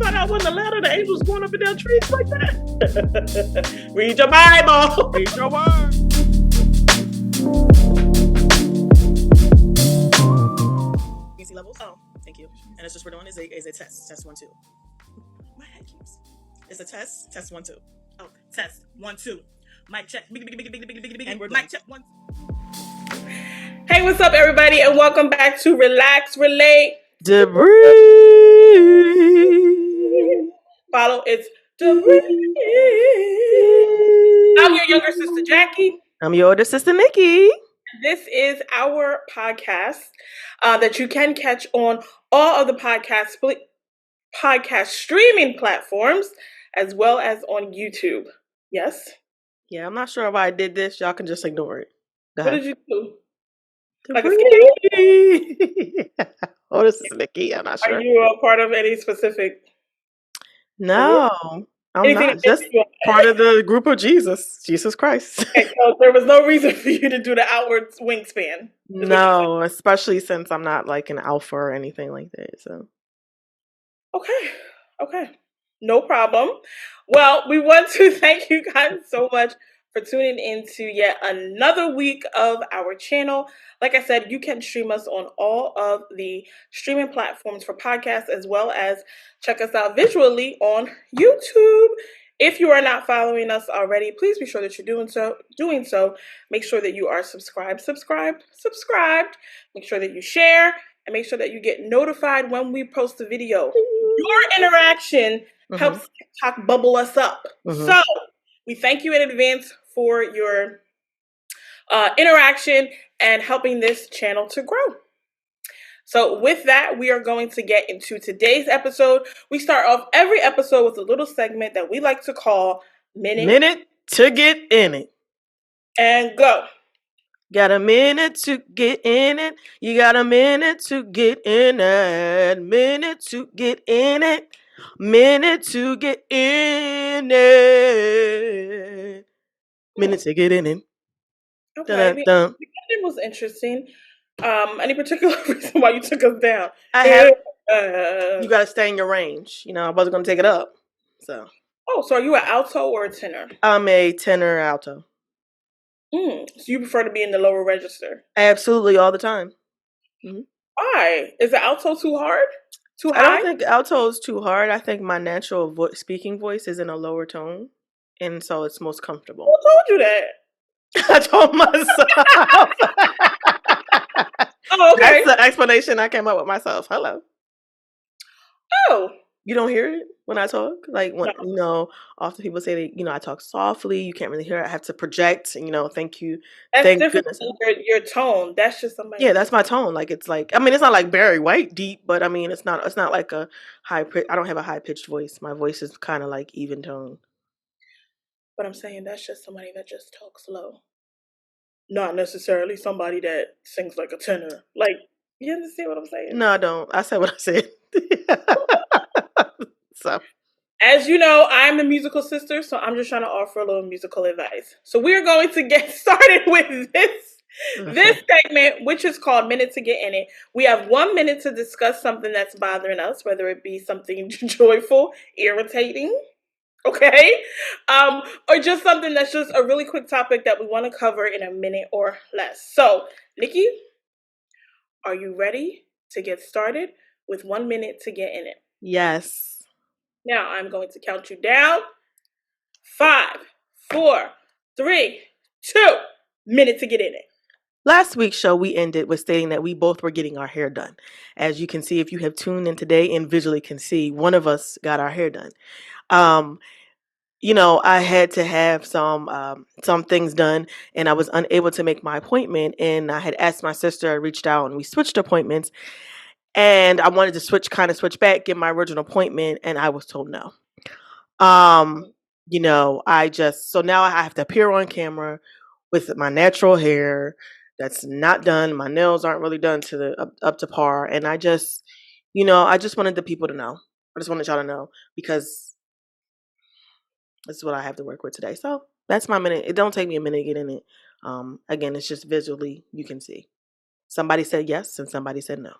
thought I wasn't allowed the angels going up and down trees like that. Read your Bible. Read your word. Easy levels. Oh, thank you. And it's just we're doing is a test. Test 1 2. My head keeps. It's a test. Test 1 2. Oh, test 1 2. Mic check. And we're mic check 1. Hey, what's up, everybody, and welcome back to Relax, Relate, Debris. Follow it's Debris. I'm your younger sister Jackie. I'm your older sister Nikki. This is our podcast that you can catch on all of the podcast streaming platforms, as well as on YouTube. Yes? Yeah, I'm not sure why I did this. Y'all can just ignore it. What did you do? Like a scale? Oh, this is Nikki. I'm not sure. Are you a part of any specific? No, I'm not. Just part of the group of Jesus Christ. Okay, so there was no reason for you to do the outward wingspan. No, especially since I'm not like an alpha or anything like that. So. Okay. No problem. Well, we want to thank you guys so much for tuning in to yet another week of our channel. Like I said, you can stream us on all of the streaming platforms for podcasts, as well as check us out visually on YouTube. If you are not following us already, please be sure that you're doing so. Make sure that you are subscribed. Make sure that you share, and make sure that you get notified when we post a video. Your interaction helps TikTok bubble us up. So we thank you in advance for your interaction and helping this channel to grow. So with that, we are going to get into today's episode. We start off every episode with a little segment that we like to call Minute to Get In It. And go. Got a minute to get in it. You got a minute to get in it. Minute to get in it. Minute to get in it. Minute to get in it. Okay. It was interesting. Any particular reason why you took us down? You gotta stay in your range. You know, I wasn't gonna take it up. So. Oh, so are you an alto or a tenor? I'm a tenor alto. So you prefer to be in the lower register? Absolutely, all the time. Why? Is the alto too hard? Too high? I don't think alto is too hard. I think my natural speaking voice is in a lower tone, and so it's most comfortable. Who told you that? I told myself. Oh, okay. That's the explanation I came up with myself. Hello. Oh. You don't hear it when I talk? Like, when, you know, often people say that, you know, I talk softly. You can't really hear it. I have to project, you know, thank you. That's thank different goodness. than your tone. That's just somebody. Yeah, that's my tone. Like, it's like, I mean, it's not like Barry White deep, but I mean, it's not like a high pitch. I don't have a high pitched voice. My voice is kind of like even tone. But I'm saying that's just somebody that just talks low. Not necessarily somebody that sings like a tenor. Like, you understand what I'm saying? No, I don't. I said what I said. So, as you know, I'm the musical sister, so I'm just trying to offer a little musical advice. So we're going to get started with this segment, which is called Minute to Get In It. We have 1 minute to discuss something that's bothering us, whether it be something joyful, irritating, okay, or just something that's just a really quick topic that we want to cover in a minute or less. So, Nikki, are you ready to get started with 1 minute to get in it? Yes. Now I'm going to count you down. 5, 4, 3, 2. Minute to get in it. Last week's show, we ended with stating that we both were getting our hair done. As you can see, if you have tuned in today and visually can see, one of us got our hair done. You know, I had to have some things done, and I was unable to make my appointment. And I had asked my sister, I reached out, and we switched appointments. And I wanted to switch back, get my original appointment, and I was told no. You know, so now I have to appear on camera with my natural hair that's not done. My nails aren't really done to the up to par, and I just wanted the people to know. I just wanted y'all to know, because this is what I have to work with today. So that's my minute. It don't take me a minute to get in it. Again, it's just visually you can see. Somebody said yes and somebody said no.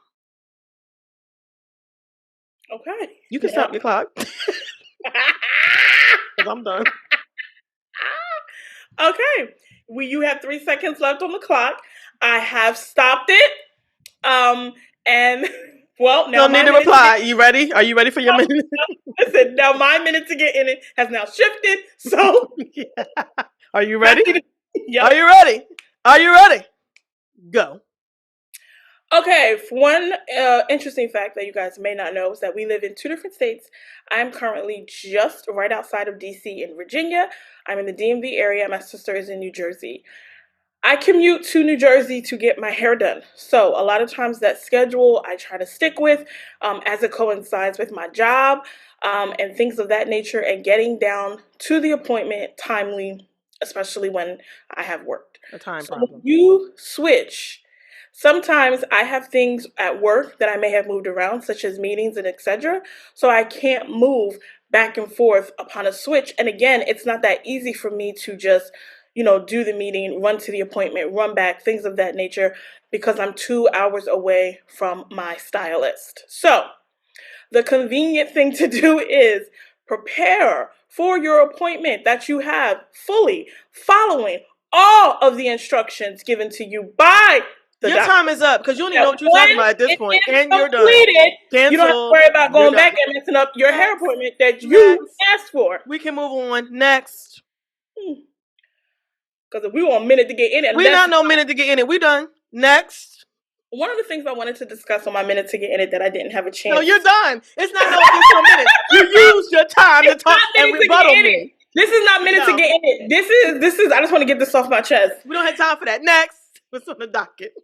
Okay. You can stop your clock. Because I'm done. Okay. You have 3 seconds left on the clock. I have stopped it. And well, now Don't need my to minute to reply. You ready? Are you ready for your minute? listen, now my minute to get in it has now shifted. So Yeah. Are you I ready? need to, yep. Are you ready? Are you ready? Go. Okay, one interesting fact that you guys may not know is that we live in 2 different states. I'm currently just right outside of DC in Virginia. I'm in the DMV area. My sister is in New Jersey. I commute to New Jersey to get my hair done. So a lot of times that schedule I try to stick with as it coincides with my job and things of that nature and getting down to the appointment timely, especially when I have worked. A time So when problem. you switch, sometimes I have things at work that I may have moved around, such as meetings and etc. So I can't move back and forth upon a switch. And again, it's not that easy for me to just do the meeting, run to the appointment, run back, things of that nature, because I'm 2 hours away from my stylist. So the convenient thing to do is prepare for your appointment that you have fully following all of the instructions given to you by the Your doctor. time is up because you don't even That know what you're when talking about at this it point, is and you're done. completed, you don't have to Cancel. worry about You're going back done. and messing up your hair Next. appointment that you asked for. We can move on. Next. Because if we want a minute to get in it, We that's not no minute to get in it. We done. Next. one of the things I wanted to discuss on my minute to get in it that I didn't have a chance. No, you're done. It's not no additional minute. You used your time to talk and rebuttal me. This is not minute to get in it. This is. I just want to get this off my chest. We don't have time for that. Next. What's on the docket?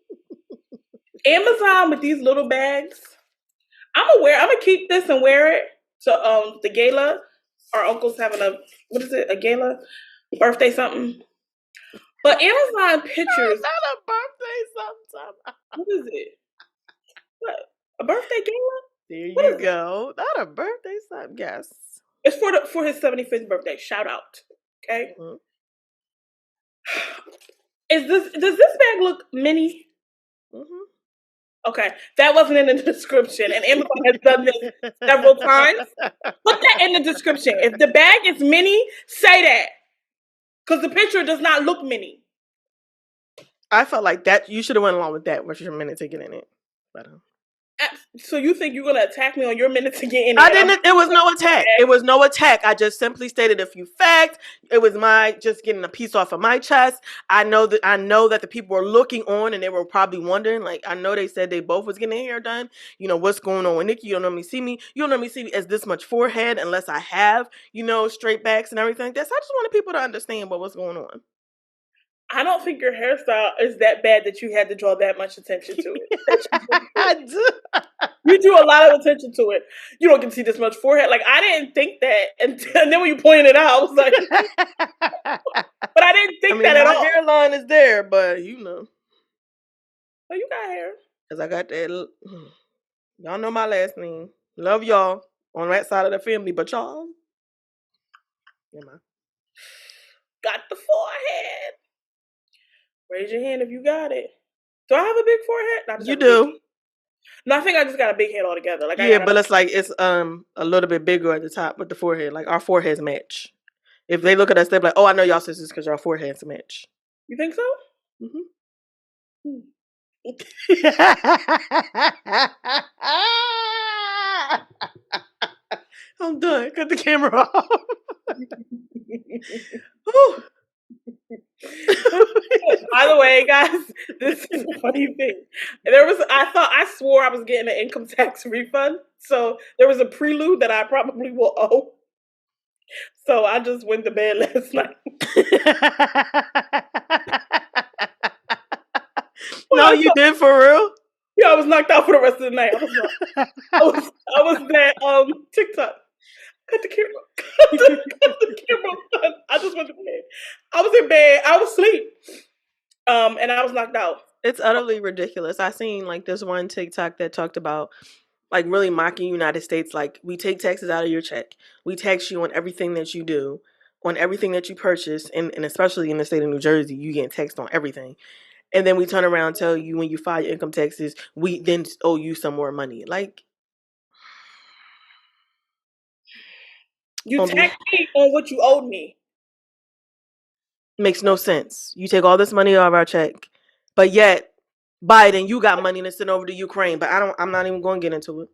Amazon with these little bags. I'm gonna keep this and wear it to the gala. Our uncle's having a gala, birthday something. But Amazon pictures. Not a birthday something. What is it? What, a birthday gala? There you go. Not a birthday something. Yes. It's for his 75th birthday. Shout out. Okay. Mm-hmm. Does this bag look mini? Mm-hmm. Okay, that wasn't in the description, and Amazon has done this several times. Put that in the description. If the bag is mini, say that, because the picture does not look mini. I felt like that you should have went along with that. What's your minute to get in it? But, so you think you're gonna attack me on your minute to get in it? I didn't. It was no attack. It was no attack. I just simply stated a few facts. It was my just getting a piece off of my chest. I know that the people were looking on and they were probably wondering. Like, I know they said they both was getting their hair done. You know what's going on with Nikki? You don't normally see me. You don't normally see me as this much forehead unless I have straight backs and everything. I just wanted people to understand what was going on. I don't think your hairstyle is that bad that you had to draw that much attention to it. I do. You drew a lot of attention to it. You don't get to see this much forehead. Like, I didn't think that. And then when you pointed it out, I was like, but I didn't think that at all. My hairline is there, but Oh, you got hair. Because I got that. Y'all know my last name. Love y'all on that side of the family, but y'all. Got the forehead. Raise your hand if you got it. Do I have a big forehead? You do. No, I think I just got a big head altogether. Like, but it's like it's a little bit bigger at the top with the forehead. Like, our foreheads match. If they look at us, they're like, "Oh, I know y'all sisters because your foreheads match." You think so? I'm done. Cut the camera off. By the way, guys, this is a funny thing. I swore I was getting an income tax refund. So there was a prelude that I probably will owe. So I just went to bed last night. No, you did for real? Yeah, I was knocked out for the rest of the night. I was that TikTok. Cut the camera. Cut the camera. I just went to bed. I was in bed. I was asleep. And I was knocked out. It's utterly ridiculous. I seen like this one TikTok that talked about like really mocking United States. Like, we take taxes out of your check. We tax you on everything that you do, on everything that you purchase, and especially in the state of New Jersey, you get taxed on everything. And then we turn around and tell you when you file your income taxes, we then owe you some more money. Like, You taxed me on what you owed me. Makes no sense. You take all this money out of our check, but yet Biden, you got money to send over to Ukraine. But I'm not even going to get into it.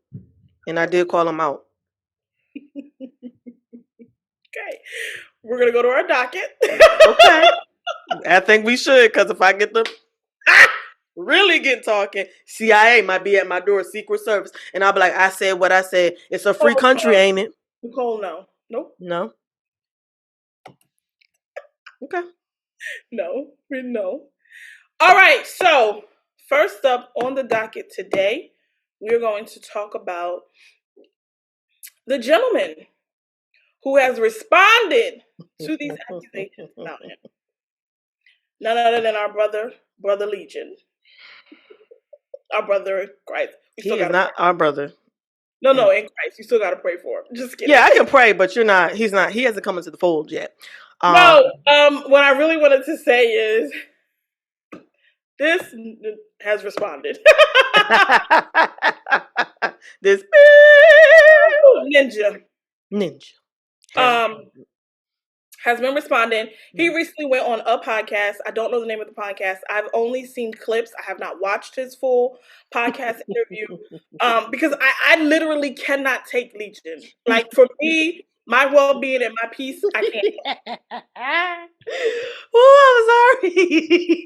And I did call him out. Okay, we're gonna go to our docket. Okay, I think we should, because if I get the really get talking, CIA might be at my door, Secret Service, and I'll be like, I said what I said. It's a free country, ain't it? Nicole, no. Nope. No. Okay. No. All right, so first up on the docket today, we're going to talk about the gentleman who has responded to these accusations about him. None other than our brother Legion. Our brother in Christ. He is not our brother. No, in Christ. You still got to pray for him. Just kidding. Yeah, I can pray, but you're not. He's not. He hasn't come into the fold yet. What I really wanted to say is this has responded. This ninja has been responding. He recently went on a podcast. I don't know the name of the podcast. I've only seen clips. I have not watched his full podcast interview because I literally cannot take Legion. Like, for me, my well-being and my peace, I can't. Oh, I'm sorry.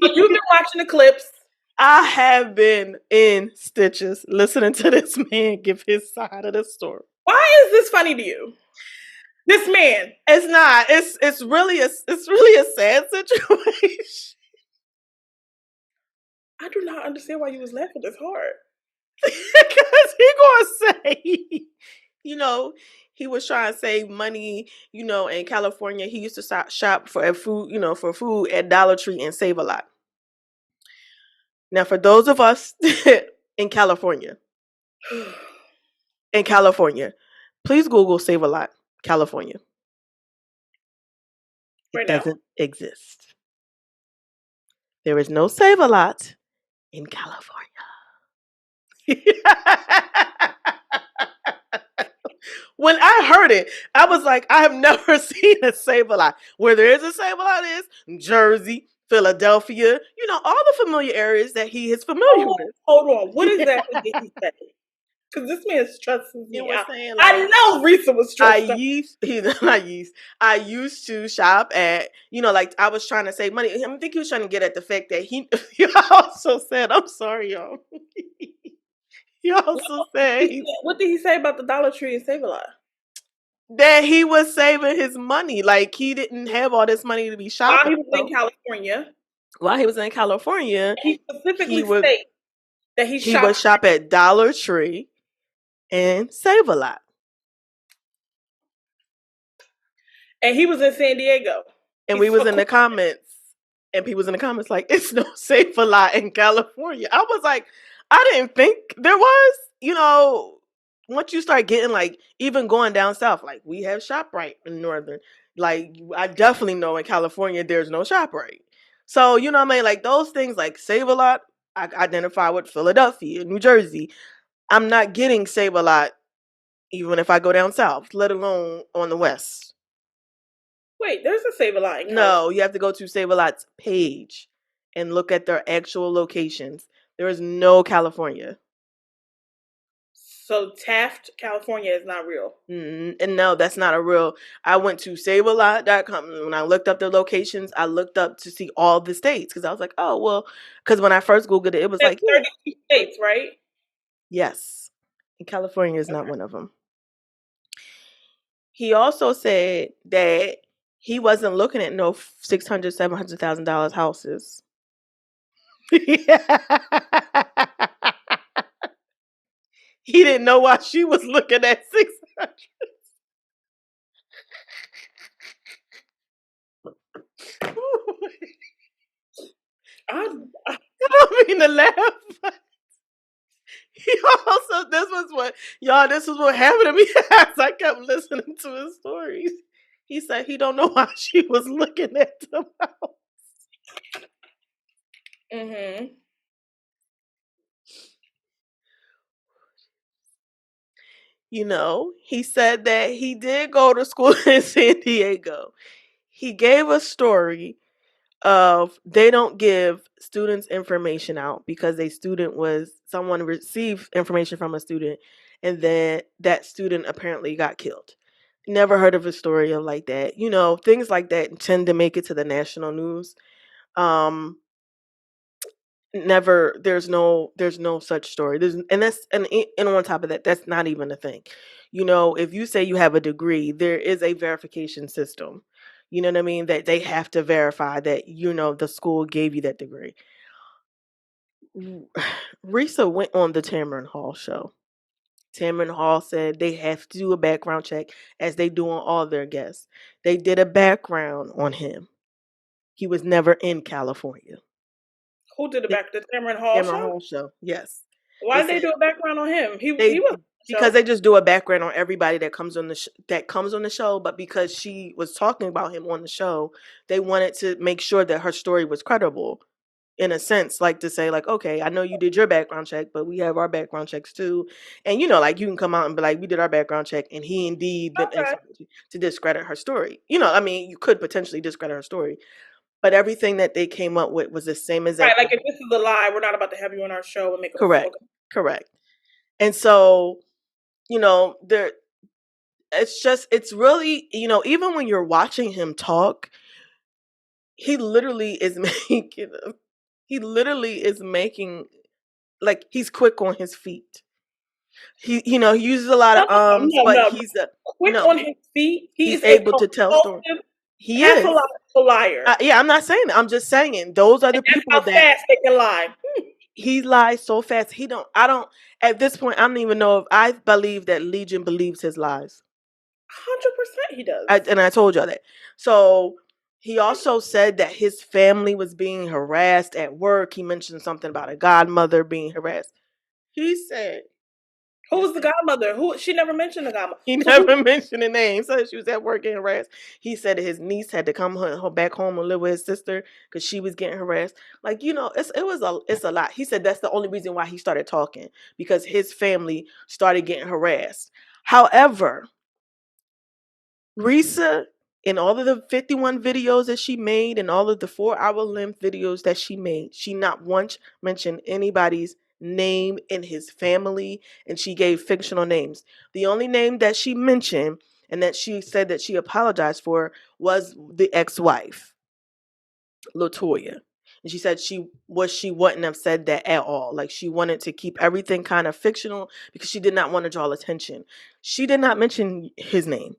You've been watching the clips. I have been in stitches listening to this man give his side of the story. Why is this funny to you? This man. It's not. It's really a sad situation. I do not understand why you was laughing this hard. Because he gonna say, he was trying to save money, in California. He used to shop for food at Dollar Tree and save a lot. Now, for those of us in California, please Google Save a Lot, California. It doesn't exist. There is no Save a Lot in California. When I heard it, I was like, I have never seen a Save a Lot. Where there is a Save a Lot is Jersey, Philadelphia, all the familiar areas that he is familiar with. Hold on. What exactly did he say? Because this man stresses me out. I know Reesa was stressed out. I used to shop at, I was trying to save money. I think he was trying to get at the fact that he also said, I'm sorry, y'all. He also said... What did he say about the Dollar Tree and Save a Lot? That he was saving his money. Like, he didn't have all this money to be shopping. While he was in California, he specifically stated that he would shop at Dollar Tree and Save a Lot. And he was in San Diego. And we was in the comments. And people was in the comments like, it's no Save a Lot in California. I was like, I didn't think there was. Once you start getting, like, even going down south, like, we have ShopRite in Northern. Like, I definitely know in California there's no ShopRite. So, what I mean? Like, those things, like Save a Lot, I identify with Philadelphia, New Jersey. I'm not getting Save a Lot even if I go down south, let alone on the west. Wait, there's a Save a Lot in California. No, you have to go to Save a Lot's page and look at their actual locations. There is no California. So Taft, California is not real. And no, that's not a real. I went to savealot.com. When I looked up the locations, I looked up to see all the states because I was like, oh, well, because when I first Googled it, it was like 32 states, right? Yes. And California is not one of them. He also said that he wasn't looking at no $600,000, $700,000 houses. He didn't know why she was looking at 600. I don't mean to laugh. This was what happened to me as I kept listening to his stories. He said he don't know why she was looking at the house. Mm-hmm. He said that he did go to school in San Diego. He gave a story of they don't give students information out because someone received information from a student and then that student apparently got killed. Never heard of a story of like that. Things like that tend to make it to the national news. Um Never, there's no such story. And on top of that, that's not even a thing. If you say you have a degree, there is a verification system. You know what I mean? That they have to verify that the school gave you that degree. Risa went on the Tamron Hall show. Tamron Hall said they have to do a background check as they do on all their guests. They did a background on him. He was never in California. Who did The the Cameron Hall Tamron show? Hall show, yes. Why They did they said do a background on him? He they was on the because show. they just do a background on everybody that comes on the show, but because she was talking about him on the show, they wanted to make sure that her story was credible in a sense, like to say like, okay, I know you did your background check, but we have our background checks too. And like you can come out and be like, we did our background check and he indeed been and Okay. to discredit her story. I mean, you could potentially discredit her story, but everything that they came up with was the same Right, exact like thing. if this is a lie, we're not about to have you on our show and make a Correct. okay. Correct. And so, there it's really, even when you're watching him talk, he literally is making like he's quick on his feet. He uses a lot No, of ums, no, but no, no. Quick no, on his feet. He he's is a able to tell stories. compulsive, He is. pathological liar. Yeah, I'm not saying that. I'm just saying those are the And that's people how that fast they can lie. he lies so fast. I don't, at this point, I don't even know if I believe that Legion believes his lies. 100% he does. And I told y'all that. So he also said that his family was being harassed at work. He mentioned something about a godmother being harassed. He said, Who was the godmother? Who she never mentioned the godmother. he So who? never mentioned a name. So she was at work getting harassed. He said that his niece had to come back home and live with his sister because she was getting harassed. Like, it's a lot. He said that's the only reason why he started talking, because his family started getting harassed. However, Risa, in all of the 51 videos that she made and all of the 4-hour length videos that she made, she not once mentioned anybody's name in his family, and she gave fictional names. The only name that she mentioned and that she said that she apologized for was the ex-wife, Latoya. And she said she wouldn't have said that at all. Like, she wanted to keep everything kind of fictional because she did not want to draw attention. She did not mention his name.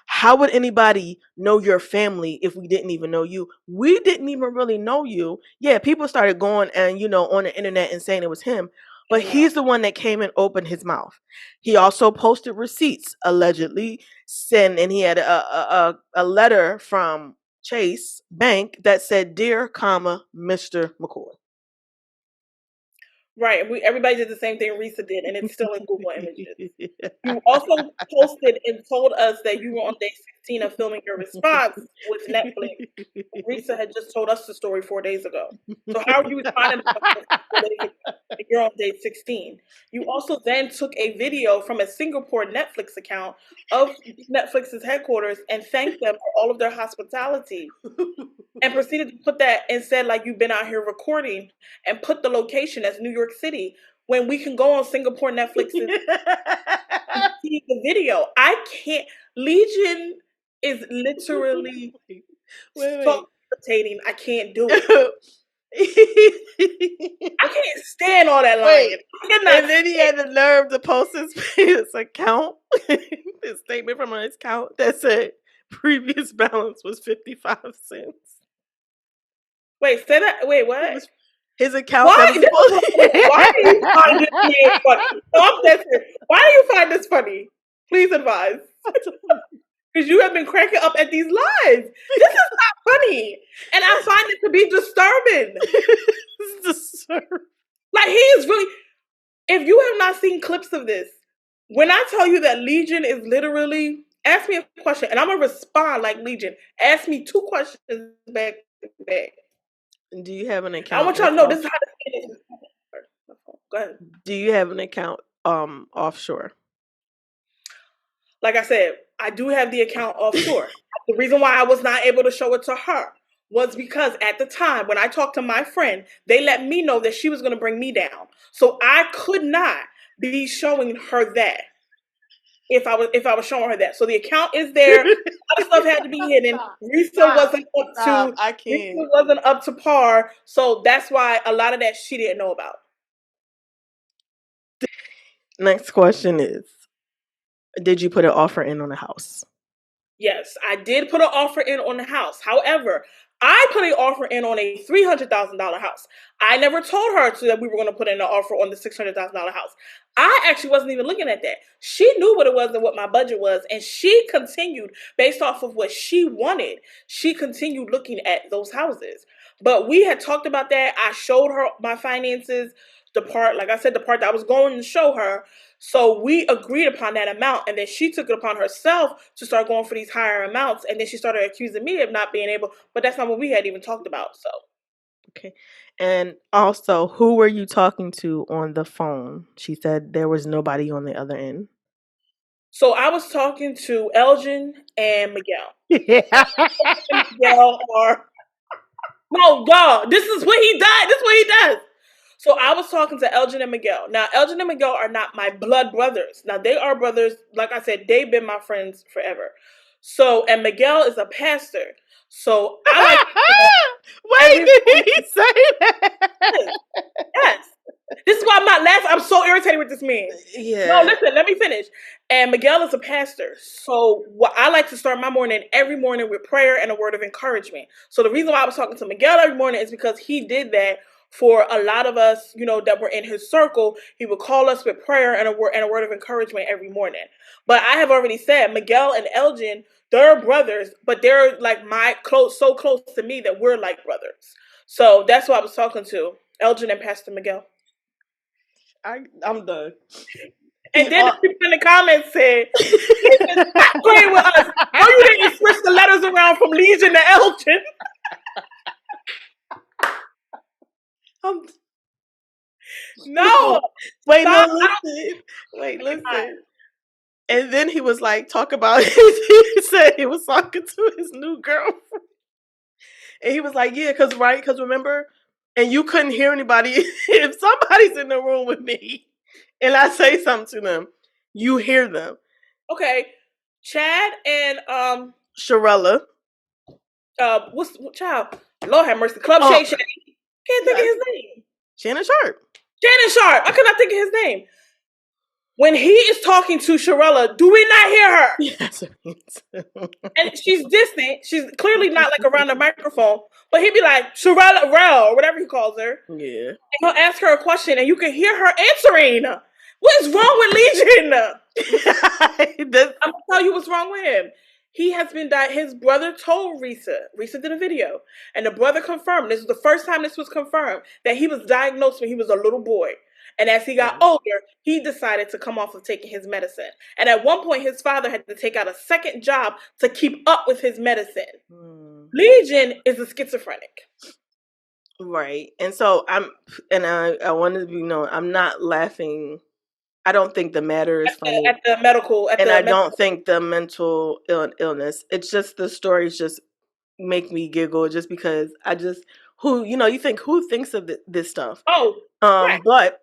How would anybody know your family if we didn't even know you? We didn't even really know you. Yeah, people started going and on the internet and saying it was him, but No. he's the one that came and opened his mouth. He also posted receipts allegedly and he had a letter from Chase Bank that said, "Dear, Mr. McCoy." Right. Everybody did the same thing Risa did, and it's still in Google Images. You also posted and told us that you were on day 16 of filming your response with Netflix. Risa had just told us the story 4 days ago. So how are you responding to us 4 days ago if you're on day 16? You also then took a video from a Singapore Netflix account of Netflix's headquarters and thanked them for all of their hospitality, and proceeded to put that and said like you've been out here recording and put the location as New York City when we can go on Singapore Netflix and see the video. I can't. Legion is literally Wait. so irritating. I can't do it. Wait. I can't stand all that lying. Wait. I cannot And then he had the nerve to post his account, his statement from his account that said previous balance was 55 cents. wait. Say that. Wait, It what? was his account Why? that was supposed Why do you find this being funny? No, I'm dead serious. Why do you find this funny? Please advise. Because you have been cracking up at these lies. This is not funny, and I find it to be disturbing. Like, he is really. If you have not seen clips of this, when I tell you that Legion is literally, ask me a question and I'm gonna respond like Legion. Ask me 2 questions back to back. Do you have an I account want y'all to know this is how this is. Go ahead. Do you have an account offshore? like I said, I do have the account offshore. The reason why I was not able to show it to her was because at the time when I talked to my friend, they let me know that she was going to bring me down. So I could not be showing her that if I was showing her that. So the account is there. A lot of stuff had to be hidden. I Reesa can't. wasn't up to par. So that's why a lot of that she didn't know about. Next question is, did you put an offer in on the house? Yes, I did put an offer in on the house. However, I put an offer in on a $300,000 house. I never told her that we were going to put in an offer on the $600,000 house. I actually wasn't even looking at that. She knew what it was and what my budget was, and she continued based off of what she wanted. She continued looking at those houses. But we had talked about that. I showed her my finances, the part, like I said, the part that I was going to show her. So we agreed upon that amount, and then she took it upon herself to start going for these higher amounts, and then she started accusing me of not being able. But that's not what we had even talked about. So Okay. And also, who were you talking to on the phone? She said there was nobody on the other end. so I was talking to Elgin and Miguel. Yeah. Miguel are no, y'all. This is what he does. This is what he does. So I was talking to Elgin and Miguel. Now, Elgin and Miguel are not my blood brothers. Now, they are brothers. Like I said, they've been my friends forever. So, and Miguel is a pastor. So I like Wait, did he say that? yes. This is why I'm not laughing. I'm so irritated with this man. Yeah. No, listen, let me finish. And Miguel is a pastor. So what I like to start my morning every morning with prayer and a word of encouragement. So the reason why I was talking to Miguel every morning is because he did that for a lot of us, that were in his circle. He would call us with prayer and a word of encouragement every morning. But I have already said Miguel and Elgin, they're brothers, but they're like so close to me that we're like brothers. So that's who I was talking to, Elgin and Pastor Miguel. I'm done. And then the people in the comments said, "Stop playing with us. No, you didn't switch the letters around from Legion to Elgin." No. Wait, Stop. no, listen. Wait, listen. And then he was like, talk about he said he was talking to his new girlfriend. And he was like, yeah, because remember, and you couldn't hear anybody. If somebody's in the room with me and I say something to them, you hear them. Okay. Chad and Sharella. what's child? Lord have mercy. Club Shay Shay. Can't think of his name. Shannon Sharp. Shannon Sharp. I could not think of his name. When he is talking to Sharella, do we not hear her? Yes. And she's distant. She's clearly not like around the microphone. But he'd be like, Sharella Rel, or whatever he calls her. Yeah. And he'll ask her a question and you can hear her answering. What is wrong with Legion? I'm gonna tell you what's wrong with him. He has been his brother told Reesa. Reesa did a video. And the brother confirmed, this is the first time this was confirmed, that he was diagnosed when he was a little boy. And as he got older, he decided to come off of taking his medicine. And at one point, his father had to take out a second job to keep up with his medicine. Legion is a schizophrenic. Right. And so I wanted to I'm not laughing. I don't think the matter is funny. I don't think the mental illness. It's just the stories just make me giggle just because you think who thinks of this stuff? Oh, right. But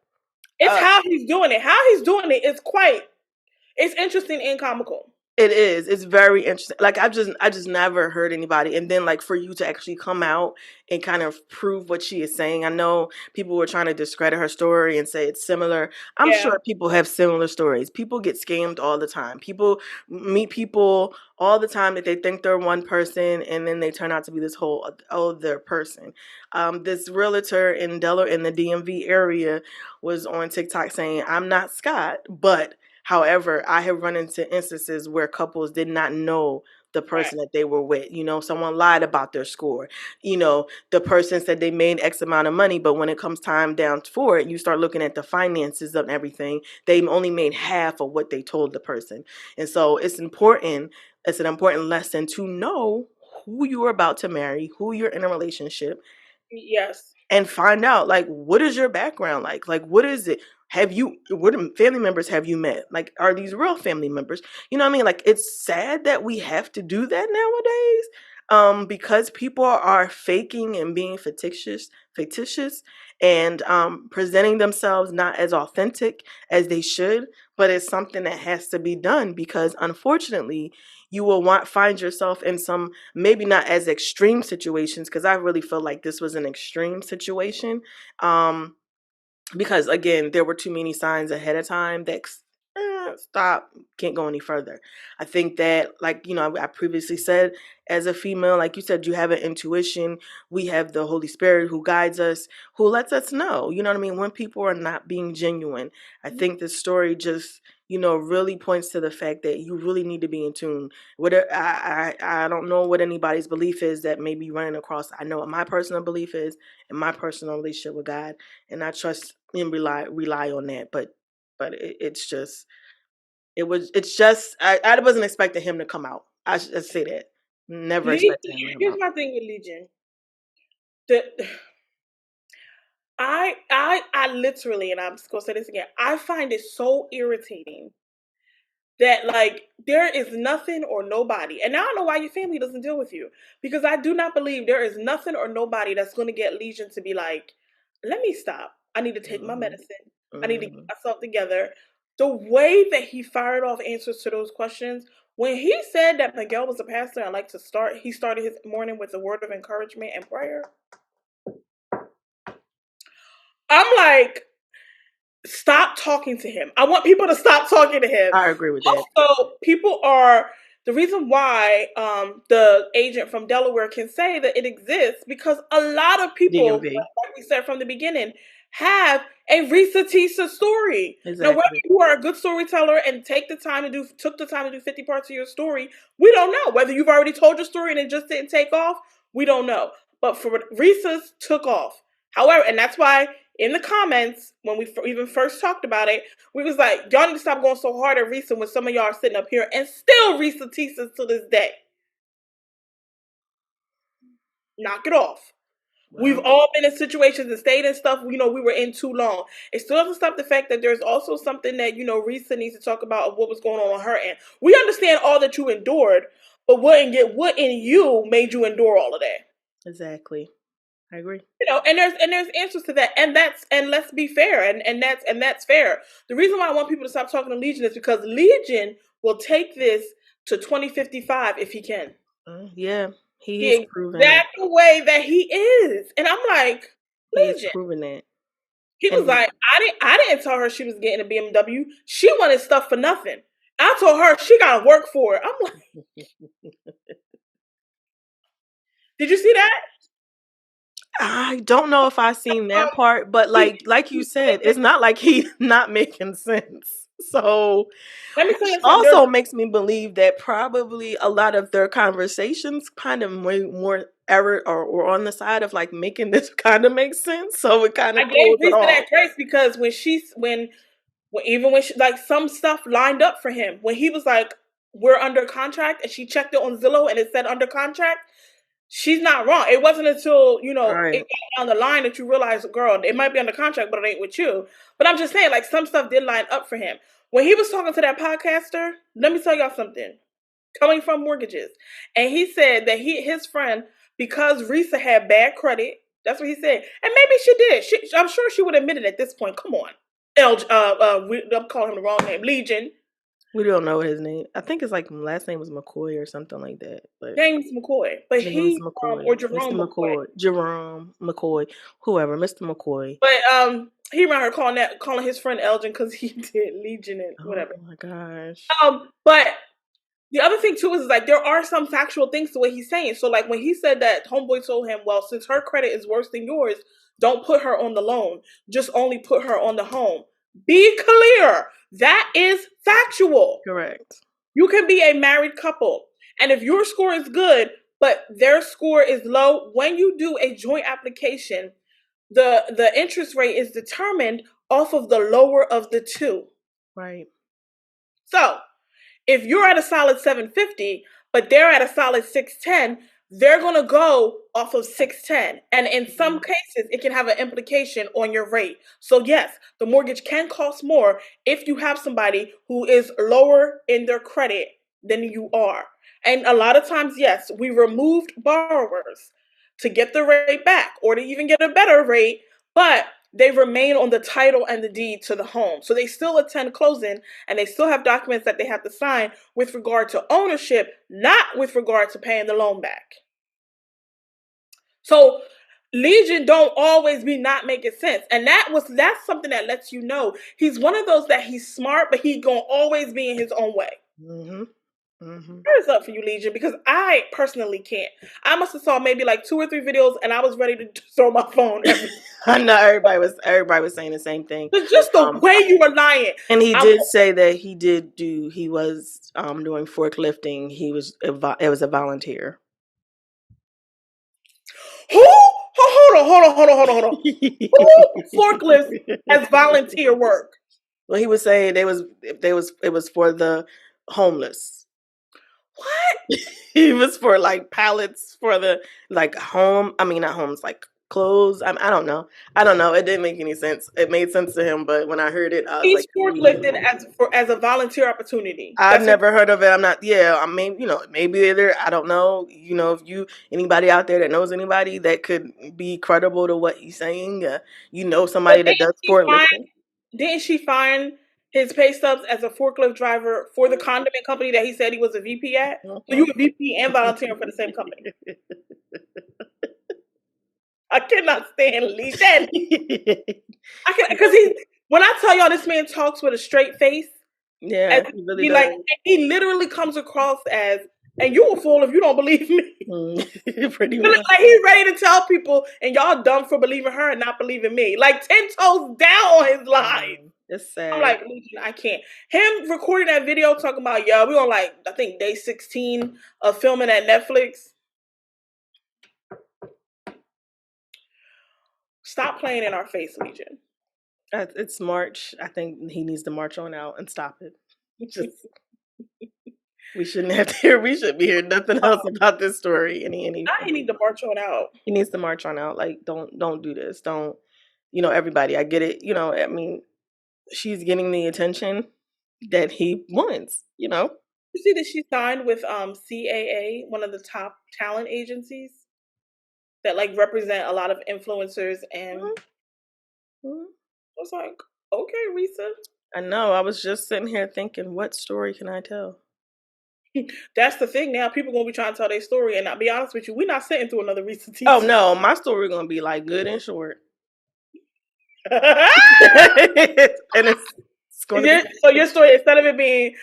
it's how he's doing it. How he's doing it is it's interesting and comical. It is. It's very interesting. Like I just never heard anybody. And then like for you to actually come out and kind of prove what she is saying. I know people were trying to discredit her story and say it's similar. I'm sure people have similar stories. People get scammed all the time. People meet people all the time that they think they're one person and then they turn out to be this whole other person. This realtor in Delaware in the DMV area was on TikTok saying, "I'm not Scott, but however, I have run into instances where couples did not know the person that they were with. Someone lied about their score. The person said they made X amount of money, but when it comes time down for it, you start looking at the finances of everything. They only made half of what they told the person. And so it's important. It's an important lesson to know who you're about to marry, who you're in a relationship. Yes. And find out, like, what is your background like? Like, what is it? what family members have you met? Like, are these real family members? You know what I mean? Like, it's sad that we have to do that nowadays, because people are faking and being fictitious, and presenting themselves not as authentic as they should. But it's something that has to be done, because unfortunately, you will find yourself in some, maybe not as extreme situations, because I really feel like this was an extreme situation. Because again, there were too many signs ahead of time that stop, can't go any further. I think that, like, I previously said, as a female, like you said, you have an intuition. We have the Holy Spirit who guides us, who lets us know, you know what I mean, when people are not being genuine. I think this story just, really points to the fact that you really need to be in tune. Whatever, I don't know what anybody's belief is that may be running across. I know what my personal belief is in my personal relationship with God, and I trust and rely on that. But it's just, I wasn't expecting him to come out. I should say that. Never expected him to come Here's out. my thing with Legion. The I literally, and I'm just gonna say this again, I find it so irritating that, like, there is nothing or nobody, and I don't know why your family doesn't deal with you, because I do not believe there is nothing or nobody that's going to get Legion to be like, let me stop. I need to take my Mm-hmm. medicine. I need to get Mm-hmm. myself together. The way that he fired off answers to those questions, when he said that Miguel was a pastor and like to start, he started his morning with a word of encouragement and prayer. I'm like, stop talking to him. I want people to stop talking to him. I agree with that. Also, people are the reason why the agent from Delaware can say that it exists, because a lot of people, DMV. like we said from the beginning, have a ReesaTessa story. Now, whether Exactly. you are a good storyteller and took the time to do 50 parts of your story, we don't know. Whether you've already told your story and it just didn't take off, we don't know. But for Reesa's took off. However, and that's why in the comments, when we even first talked about it, we was like, y'all need to stop going so hard at Reesa when some of y'all are sitting up here and still ReesaTessa to this day. Knock it off. Well, We've all been in situations and stayed in stuff, we were in too long. It still doesn't stop the fact that there's also something that, Reesa needs to talk about of what was going on her end. We understand all that you endured, but what in you made you endure all of that? exactly. I agree. And there's answers to that, and let's be fair, and that's fair. The reason why I want people to stop talking to Legion is because Legion will take this to 2055 if he can. Yeah, he is The proven that. exact way that he is, and I'm like, He is Legion. proven that. He was And like, I didn't tell her she was getting a BMW. She wanted stuff for nothing. I told her she gotta work for it. I'm like, did you see that? I don't know if I seen that part, but like you said, it's not like he's not making sense. So, Let me tell which you something. also makes me believe that probably a lot of their conversations kind of more error or on the side of like making this kind of make sense. So it kind I of gave throws it Reese off. that grace because even when she, like, some stuff lined up for him, when he was like, we're under contract, and she checked it on Zillow and it said under contract, she's not wrong. It wasn't until it Right. got down the line that you realize, girl, it might be under contract, but it ain't with you. But I'm just saying, like, some stuff did line up for him. When he was talking to that podcaster, let me tell y'all something. Coming from mortgages, and he said that his friend, because Reesa had bad credit, that's what he said, and maybe she did. I'm sure she would admit it at this point. Come on, I'm calling him the wrong name. Legion. We don't know his name. I think it's like last name was McCoy or something like that. But James McCoy, but James he or McCoy, Mr. Jerome McCoy, McCoy, Jerome McCoy, whoever, Mr. McCoy. but he around her calling his friend Elgin because he did Legion and Oh whatever. my gosh. But the other thing too is like there are some factual things to what he's saying. So like when he said that homeboy told him, well, since her credit is worse than yours, don't put her on the loan. Just only put her on the home. Be clear. That is factual. Correct. You can be a married couple. And if your score is good, but their score is low, when you do a joint application, the interest rate is determined off of the lower of the two. Right. So if you're at a solid 750, but they're at a solid 610, they're going to go off of 610. And in some cases, it can have an implication on your rate. So, yes, the mortgage can cost more if you have somebody who is lower in their credit than you are. And a lot of times, yes, we removed borrowers to get the rate back or to even get a better rate, but they remain on the title and the deed to the home. So they still attend closing and they still have documents that they have to sign with regard to ownership, not with regard to paying the loan back. So Legion don't always be not making sense. And that's something that lets you know he's one of those that he's smart, but he gonna always be in his own way. Mm-hmm. Mm-hmm. Prayers up for you, Legion, because I personally can't. I must have saw maybe like 2 or 3 videos, and I was ready to throw my phone. I know everybody was saying the same thing. It's just the way you were lying. And he did say that he was doing forklifting. It was a volunteer. Who? Hold on. Who forklifts as volunteer work? Well, he was saying it was for the homeless. What? It was for like pallets for the like home. I mean, not homes, like clothes. I don't know. It didn't make any sense. It made sense to him, but when I heard it, I was He's like, forklifted as a volunteer opportunity. I've never heard of it. I'm not. Yeah, I mean, maybe either. I don't know. If anybody out there that knows anybody that could be credible to what he's saying, somebody that does forklifting. Didn't she find his pay stubs as a forklift driver for the condiment company that he said he was a VP at? So you a VP and volunteering for the same company. I cannot stand Legion. Because when I tell y'all this man talks with a straight face, yeah, he really does. He literally comes across as, and you a fool if you don't believe me. Pretty much. Like he's ready to tell people, and y'all dumb for believing her and not believing me. Like 10 toes down on his lies. It's sad. I'm like, Legion, I can't. Him recording that video talking about, yeah, we on I think day 16 of filming at Netflix. Stop playing in our face, Legion. It's March. I think he needs to march on out and stop it. We shouldn't have to hear. We shouldn't be hearing nothing else about this story. He needs to march on out. He needs to march on out. Like, don't do this. Don't. Everybody. I get it. I mean, she's getting the attention that he wants. You see that she signed with CAA, one of the top talent agencies that represent a lot of influencers, and I was like, okay, Reesa. I know. I was just sitting here thinking, what story can I tell? That's the thing now. People gonna be trying to tell their story, and I'll be honest with you, we're not sitting through another ReesaTessa. Oh no, my story gonna be good and short. And it's gonna be. So your story, instead of it being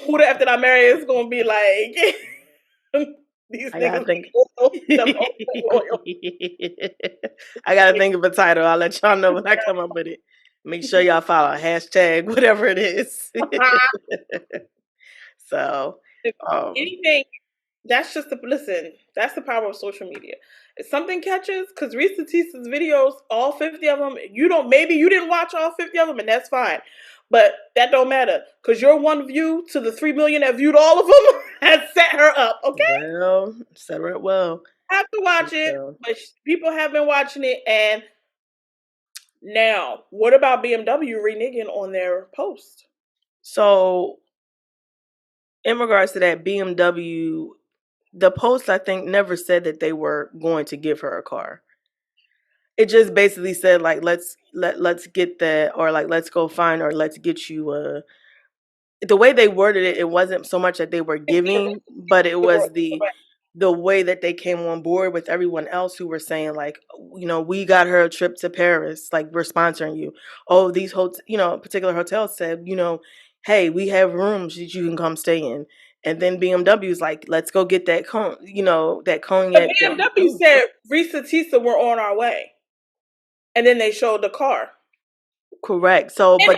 who the F did I marry, it's gonna be these niggas. I gotta think of a title. I'll let y'all know when I come up with it. Make sure y'all follow hashtag whatever it is. So anything, that's just that's the power of social media. If something catches, because ReesaTessa's videos, all 50 of them, maybe you didn't watch all 50 of them, and that's fine. But that don't matter, because your one view to the 3 million that viewed all of them has set her up, okay? Well, set her up well. Have to watch it, but people have been watching it, and now, what about BMW reneging on their post? So, in regards to that, BMW, the post, I think, never said that they were going to give her a car. It just basically said let's get that, or let's go find, or let's get you the way they worded it, it wasn't so much that they were giving, but it was the way that they came on board with everyone else who were saying we got her a trip to Paris, we're sponsoring you. Oh, these particular hotels said, hey, we have rooms that you can come stay in. And then BMW's let's go get that that cognac. BMW said ReesaTessa, we're on our way. And then they showed the car. Correct. So, in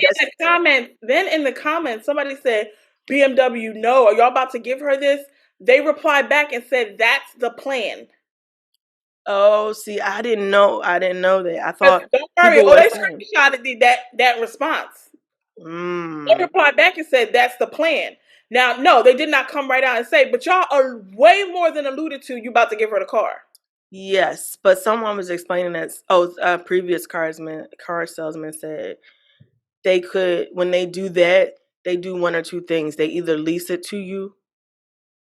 the comments, somebody said, BMW, no, are y'all about to give her this? They replied back and said, that's the plan. Oh, see, I didn't know that. I thought. Don't worry. They screenshotted that response. They replied back and said, that's the plan. Now, no, they did not come right out and say, but y'all are way more than alluded to. You about to give her the car. Yes, but someone was explaining that. Oh, a previous car salesman said they could, when they do that, they do one or two things. They either lease it to you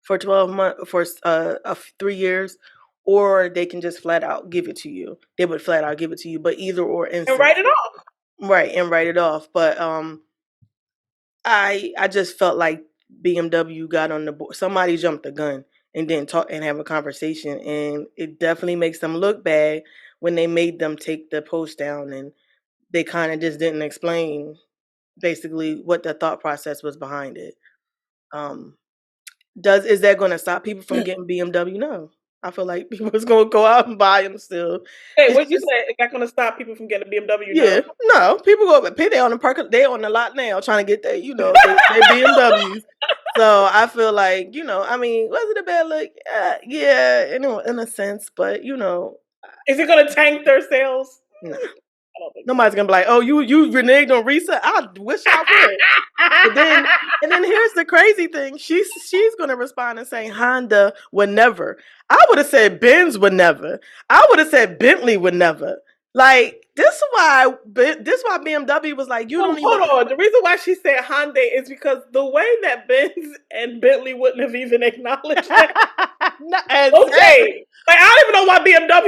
for 12 months, for 3 years, or they can just flat out give it to you. They would flat out give it to you, but either or And instance, write it off. right, and write it off. But I just felt like BMW got on the board. Somebody jumped the gun and didn't talk and have a conversation, and it definitely makes them look bad when they made them take the post down, and they kind of just didn't explain basically what the thought process was behind it. Um, is that going to stop people from getting BMW? No, I feel like people is going to go out and buy them still. Hey, It's what you just, say? Is that going to stop people from getting a BMW? yeah, No. no, people go pay. They on the park. They on the lot now trying to get their, they BMWs. So I feel like, I mean, was it a bad look? Yeah, in a sense, but Is it going to tank their sales? nah. I don't think Nobody's gonna be like, oh, you reneged on Reesa. I wish I would. But then, and then here's the crazy thing. She's gonna respond and say Honda would never. I would have said Benz would never. I would have said Bentley would never. Like this why BMW was like, you so. don't even. Hold on. The reason why she said Hyundai is because the way that Benz and Bentley wouldn't have even acknowledged that. No, exactly. Okay. Like, I don't even know why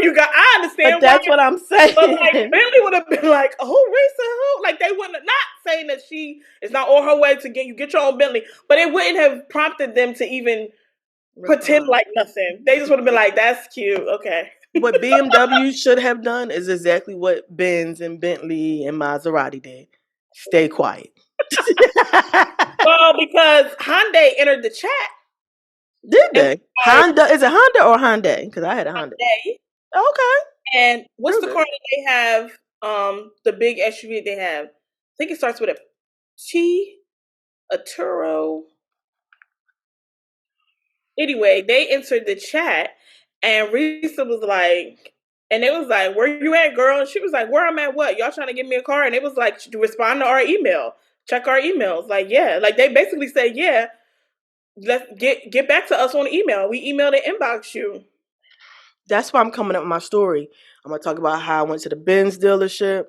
BMW got. I But understand why. that's what I'm But like saying. Bentley would have been like, "Oh, Risa, who?" Like they wouldn't have, not saying that she is not on her way to get your own Bentley, but it wouldn't have prompted them to even pretend like nothing. They just would have been like, "That's cute, okay." What BMW should have done is exactly what Benz and Bentley and Maserati did. Stay quiet. Well, because Hyundai entered the chat Did and they? Honda, is it Honda or Hyundai? Because I had a Honda. Hyundai, Okay. and what's Real the good. car that they have? The big SUV they have. I think it starts with a T, a Turo. Anyway, they entered the chat, and Risa was like, and it was like, "Where you at, girl?" And she was like, "Where I'm at? What? Y'all trying to give me a car?" And it was like, "Respond to our email. Check our emails." Like, yeah, like they basically said, "Yeah, let's get back to us on email. We emailed and inbox you." That's why I'm coming up with my story. I'm gonna talk about how I went to the Benz dealership,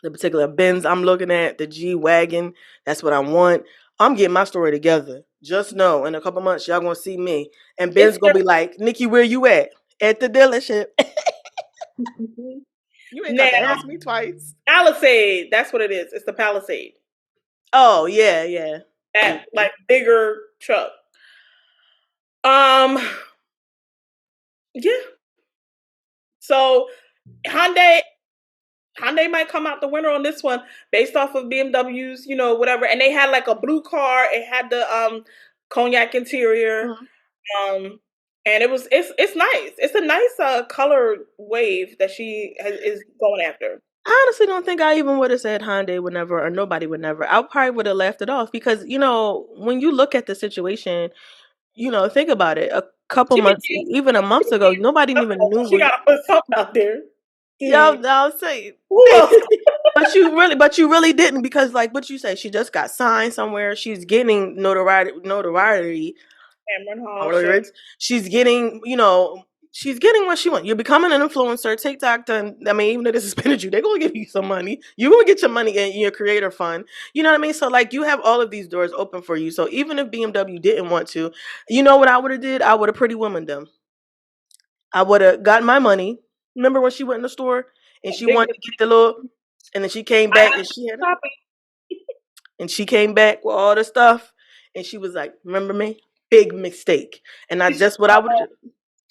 the particular Benz I'm looking at, the G Wagon. That's what I want. I'm getting my story together. Just know, in a couple months, y'all gonna see me, and Ben's It's gonna be like, "Nikki, where you at? At the dealership." You ain't got now to ask me twice. Palisade. That's what it is. It's the Palisade. Oh yeah, yeah. That like bigger truck. Um, yeah. So Hyundai Hyundai might come out the winner on this one based off of BMW's, whatever. And they had like a blue car. It had the cognac interior. Mhm. And it's nice. It's a nice color wave that is going after. I honestly don't think I even would have said Hyundai would never, or nobody would never. I probably would have laughed it off because when you look at the situation, think about it. A couple She be months, even a month ago, nobody even knew she what. gotta put something out there. Yeah, I'll say. Who else? But you really didn't because, like, what you say, she just got signed somewhere. She's getting notoriety. Cameron Hall Already show. rich. She's getting what she wants. You're becoming an influencer. TikTok done. I mean, even though they suspended you, they're gonna give you some money. You're gonna get your money in your creator fund. You know what I mean? So like, you have all of these doors open for you. So even if BMW didn't want to, you know what I would have did? I would have pretty woman them. I would have got my money. Remember when she went in the store and she Big wanted to get the little, and then she came I back have and she had, shopping. and she came back with all the stuff, and she was like, "Remember me? Big mistake." And that's what I would have.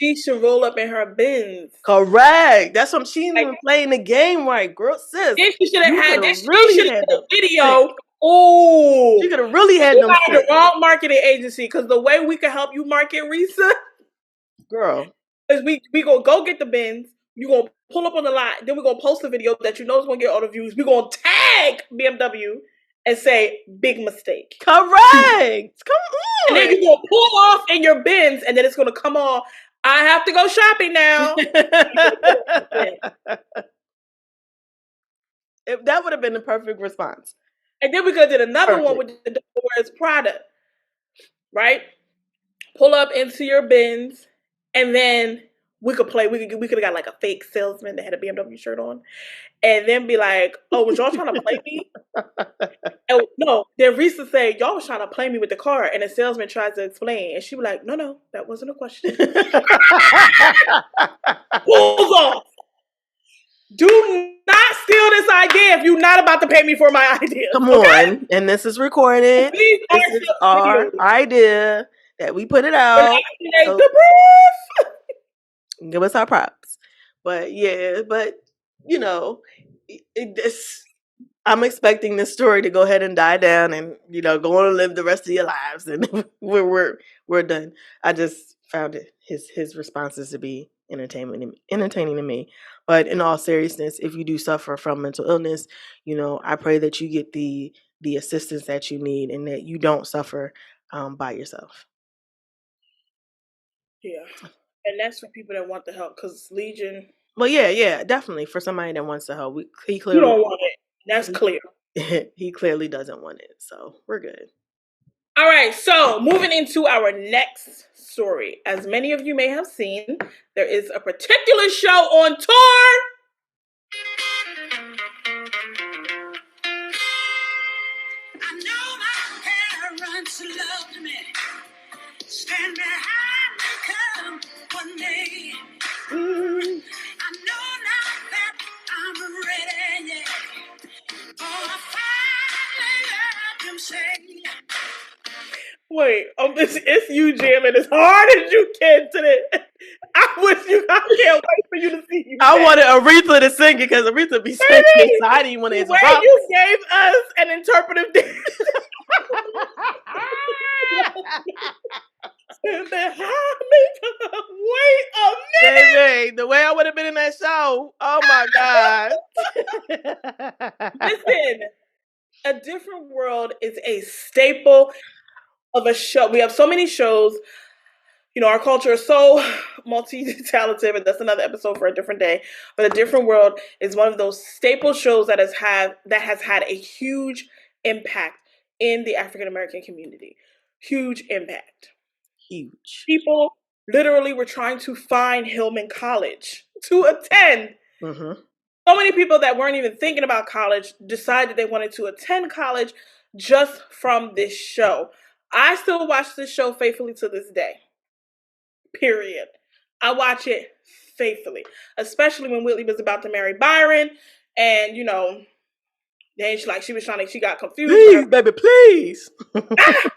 She should roll up in her bins. Correct. That's what she ain't Like, even playing the game right, girl. Sis, then she should have you could had have this. She really should have had did them a sick. video. Oh, She could have really had you them got sick, the wrong marketing agency because the way we can help you market Risa girl. is we gonna go get the bins. You gonna pull up on the lot. Then we're gonna post a video that you know is gonna get all the views. We're gonna tag BMW and say big mistake. Correct. And Come then you're gonna pull off in your bins, and then it's gonna come on. I have to go shopping now. on. That would have been the perfect response. And then we could have did another one Perfect. with the word Prada. right? Pull up into your Benz, and then we could play. We could have got like a fake salesman that had a BMW shirt on, and then be like, "Oh, was y'all trying to play me?" Oh no, then Reesa say, "Y'all was trying to play me with the car," and the salesman tries to explain, and she be like, "No, that wasn't a question." Pulls off. Do not steal this idea if you're not about to pay me for my ideas. Come okay? on, and this is recorded. These This are is videos. our idea that we put it We're out. not So the proof. give us our props. But yeah, you know, I'm expecting this story to go ahead and die down, and go on and live the rest of your lives, and we're done. I just found his responses to be entertaining to me. But in all seriousness, if you do suffer from mental illness, I pray that you get the assistance that you need, and that you don't suffer by yourself. Yeah, and that's for people that want the help, because Legion. Well, yeah, definitely for somebody that wants to help. He You clearly don't want it. That's clear. he clearly doesn't want it, so we're good. All right, so moving into our next story. As many of you may have seen, there is a particular show on tour. I know my parents loved me. Stand behind me, come one day. I know now that I'm ready. Yeah. Oh, I finally heard them say. Wait, it's you jamming as hard as you can today. I can't wait for you to see you. I wanted Aretha to sing it because Aretha be singing it, so I didn't want to The way interrupt. you gave us an interpretive dance. Wait a minute. Baby, the way I would have been in that show. Oh my God. Listen, A Different World is a staple of a show. We have so many shows. Our culture is so multi-talented, but that's another episode for a different day. But A Different World is one of those staple shows that has had a huge impact in the African American community. Huge impact. Huge. People literally were trying to find Hillman College to attend. Mm-hmm. So many people that weren't even thinking about college decided they wanted to attend college just from this show. I still watch this show faithfully to this day. Period. I watch it faithfully, especially when Whitley was about to marry Byron, and then she got confused. Please, baby, please.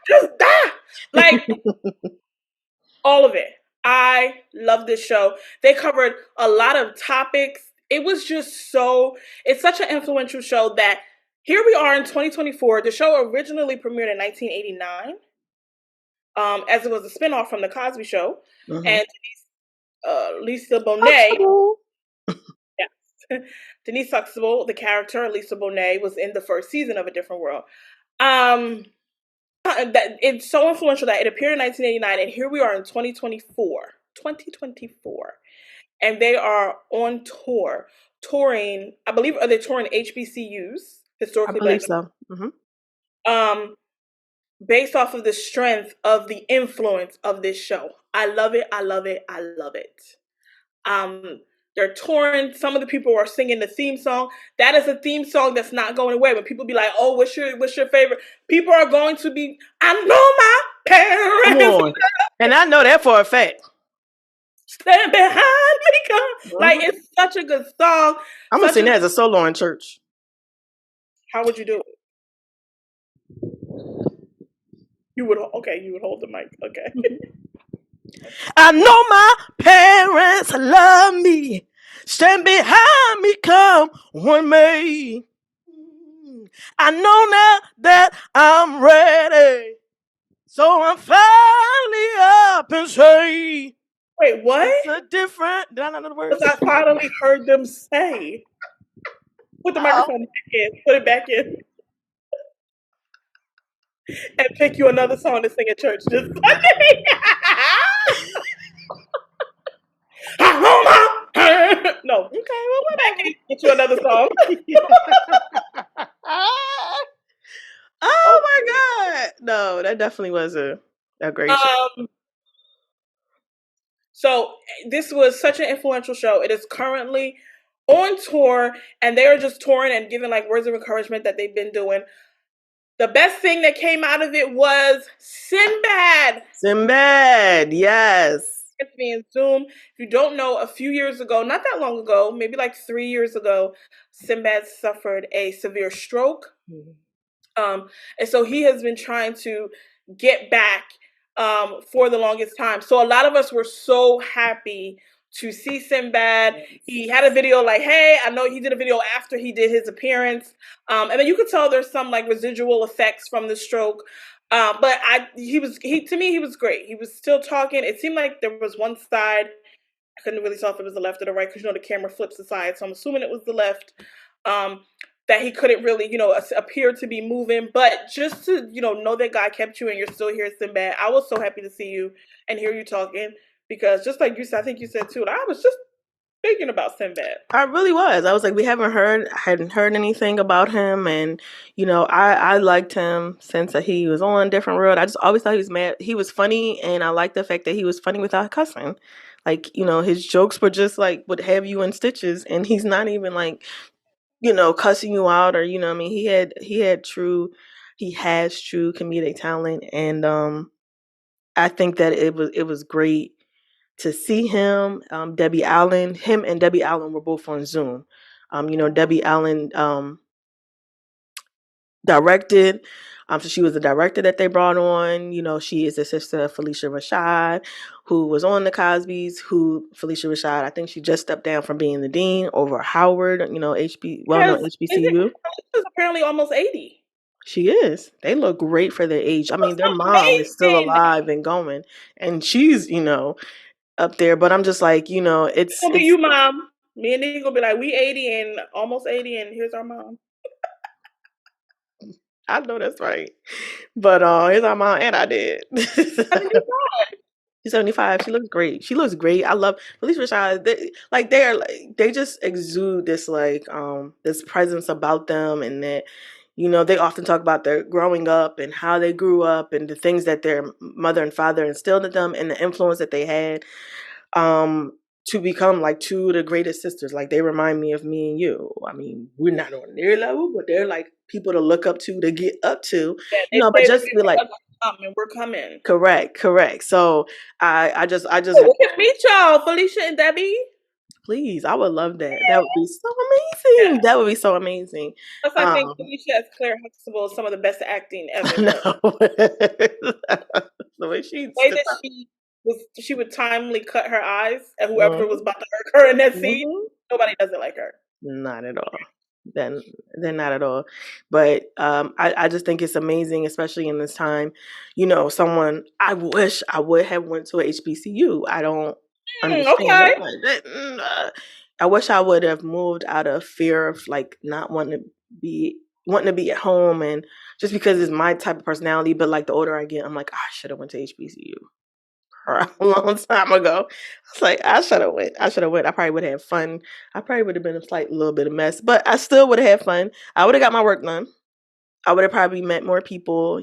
Just die. Like all of it. I love this show. They covered a lot of topics. It was just it's such an influential show that here we are in 2024. The show originally premiered in 1989. As it was a spinoff from The Cosby Show. Mm-hmm. And Lisa Bonet. Denise Huxtable, the character Lisa Bonet, was in the first season of A Different World. That it's so influential that it appeared in 1989, and here we are in 2024. And they are on tour, touring. I believe are they touring HBCUs, historically I believe black. So. Mm-hmm. Based off of the strength of the influence of this show. I love it. I love it. I love it. They're touring. Some of the people are singing the theme song. That is a theme song that's not going away. When people be like, "Oh, what's your favorite?" People are going to be. I know my parents. Come on. And I know that for a fact. Stand behind me, come. Mm-hmm. Like it's such a good song. I'm gonna sing that as a solo in church. How would you do it? You would hold the mic. Okay. I know my parents love me. Stand behind me, come one may. I know now that I'm ready. So I'm finally up and say. Wait, what? It's a different. Did I not know the words? Because I finally heard them say. Put the microphone back in. Put it back in. And pick you another song to sing at church this Sunday. No. Okay, well, we're back in. Get you another song. Oh my God. No, that definitely was a A great show. Um, so this was such an influential show. It is currently on tour, and they are just touring and giving like words of encouragement that they've been doing. The best thing that came out of it was Sinbad. Sinbad, yes. It's being Zoom. If you don't know, a few years ago, not that long ago, maybe like 3 years ago, Sinbad suffered a severe stroke. Mm-hmm. And so he has been trying to get back for the longest time. So a lot of us were so happy to see Sinbad. He had a video like, hey, I know he did a video after he did his appearance. And then you could tell there's some like residual effects from the stroke. But to me, he was great. He was still talking. It seemed like there was one side. I couldn't really tell if it was the left or the right because the camera flips the side. So I'm assuming it was the left. That he couldn't really, appear to be moving. But just to, know that God kept you and you're still here, Sinbad. I was so happy to see you and hear you talking because just like you said, I think you said too, I was just thinking about Sinbad. I really was. I was like, we hadn't heard anything about him, and I liked him since he was on Different World. I just always thought he was mad. He was funny, and I liked the fact that he was funny without cussing. Like, his jokes were just like would have you in stitches, and he's not even like cussing you out or I mean, he has true comedic talent, and I think that it was great to see him. Him and Debbie Allen were both on Zoom. Debbie Allen directed. So she was the director that they brought on. She is the sister of Felicia Rashad, who was on the Cosbys. Felicia Rashad, I think she just stepped down from being the dean over Howard. Well-known HBCU. Felicia's apparently almost 80. She is. They look great for their age. I mean, their mom is still Amazing. alive and going, and she's up there. But I'm just like, It's gonna be you, mom. Me and Nicky gonna be like, we 80 and almost 80, and here's our mom. I know that's right. But here's our mom, and I did. 75. She's 75. She looks great. She looks great. I love Felicia Rashad. They just exude this this presence about them, and that they often talk about their growing up and how they grew up and the things that their mother and father instilled in them and the influence that they had to become like two of the greatest sisters. Like, they remind me of me and you. I mean, we're not on their level, but they're like people to look up to get up to. Yeah, But just be like, and we're coming. Correct. So I just we can meet y'all, Felicia and Debbie. Please, I would love that. That would be so amazing. Yeah. That would be so amazing. Plus, I think Felicia as Claire Huxtable is some of the best acting ever. No. The way she would timely cut her eyes at whoever was about to hurt her in that scene. Nobody does it like her. Not at all. Then not at all. But I just think it's amazing, especially in this time. Someone I wish I would have went to a HBCU. I don't understand. Okay. I wish I would have moved out of fear of like not wanting to be at home, and just because it's my type of personality. But like the older I get, I'm like, I should have went to HBCU a long time ago. I was like, I should have went. I probably would have had fun. I probably would have been a slight little bit of mess, but I still would have had fun. I would have got my work done. I would have probably met more people.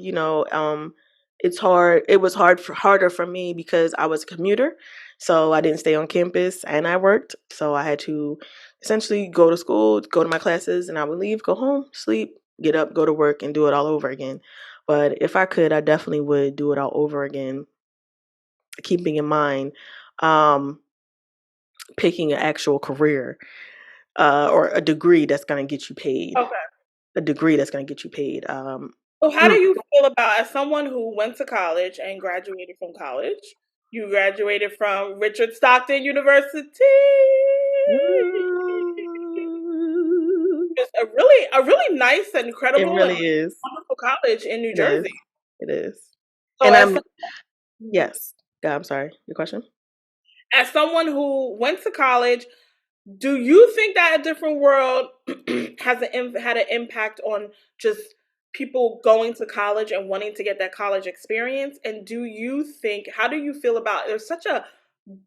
It's hard. It was harder for me because I was a commuter, so I didn't stay on campus and I worked. So I had to essentially go to school, go to my classes, and I would leave, go home, sleep, get up, go to work, and do it all over again. But if I could, I definitely would do it all over again, keeping in mind picking an actual career or a degree that's going to get you paid. Okay. A degree that's going to get you paid. So how do you feel about, as someone who went to college and graduated from college, you graduated from Richard Stockton University. It's a really nice and incredible and wonderful college in New Jersey. It is. So and yes. I'm sorry. Your question? As someone who went to college, do you think that A Different World had an impact on just people going to college and wanting to get that college experience? And how do you feel about, there's such a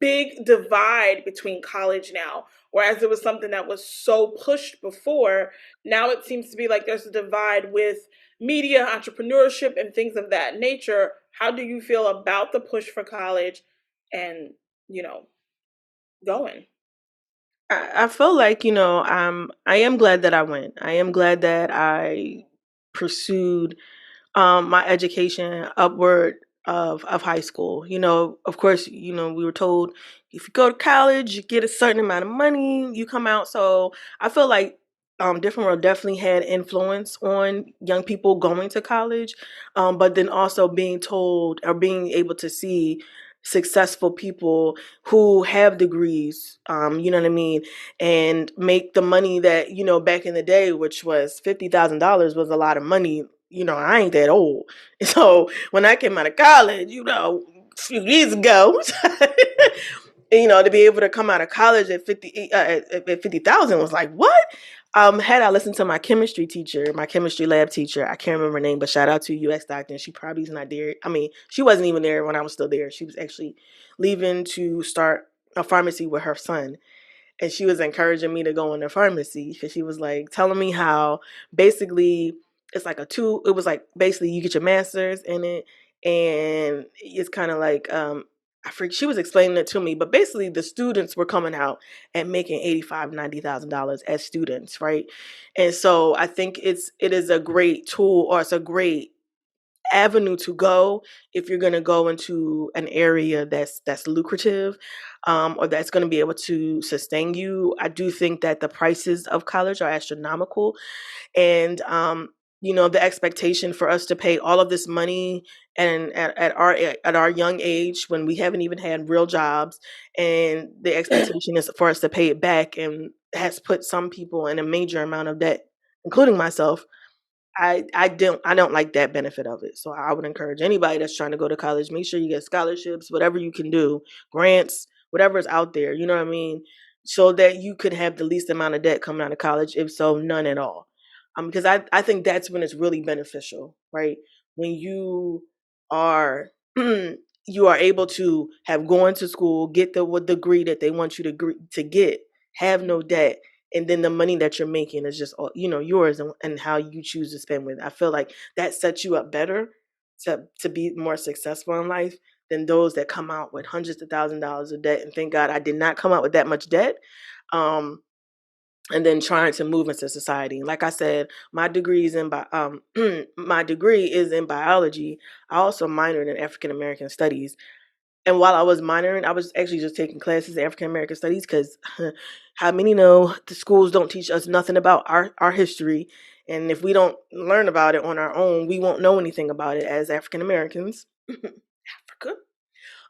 big divide between college now. Whereas it was something that was so pushed before, now it seems to be like there's a divide with media, entrepreneurship, and things of that nature. How do you feel about the push for college and, you know, going? I feel like, I am glad that I went. I am glad that I pursued my education upward of high school. Of course, we were told if you go to college, you get a certain amount of money, you come out. So I feel like Different World definitely had influence on young people going to college, but then also being told or being able to see successful people who have degrees, you know what I mean, and make the money that, back in the day, which was $50,000 was a lot of money. I ain't that old. So when I came out of college, a few years ago, to be able to come out of college at 50,000 was like, what? Had I listened to my chemistry teacher, my chemistry lab teacher, I can't remember her name, but shout out to UX Doctor. She probably is not there. I mean, she wasn't even there when I was still there. She was actually leaving to start a pharmacy with her son, and she was encouraging me to go into pharmacy because she was like telling me how basically it's like it was like basically you get your master's in it, and it's kind of like she was explaining it to me, but basically the students were coming out and making $85,000-$90,000 as students, right? And so I think it is a great tool, or it's a great avenue to go if you're going to go into an area that's lucrative, or that's going to be able to sustain you. I do think that the prices of college are astronomical, and the expectation for us to pay all of this money and at our young age when we haven't even had real jobs, and the expectation is for us to pay it back, and has put some people in a major amount of debt, including myself. I don't like that benefit of it. So I would encourage anybody that's trying to go to college, make sure you get scholarships, whatever you can do, grants, whatever's out there, you know what I mean? So that you could have the least amount of debt coming out of college, if so, none at all. Because I think that's when it's really beneficial, right? When you are you are able to have gone to school, get the what degree that they want you to get, have no debt, and then the money that you're making is just yours, and how you choose to spend with it. I feel like that sets you up better to be more successful in life than those that come out with hundreds of $1,000s of debt. And thank God I did not come out with that much debt. And then trying to move into society. Like I said, my degree is my degree is in biology. I also minored in African American studies, and while I was minoring, I was actually just taking classes in African American studies because how many know the schools don't teach us nothing about our history. And if we don't learn about it on our own, we won't know anything about it as African Americans. Africa.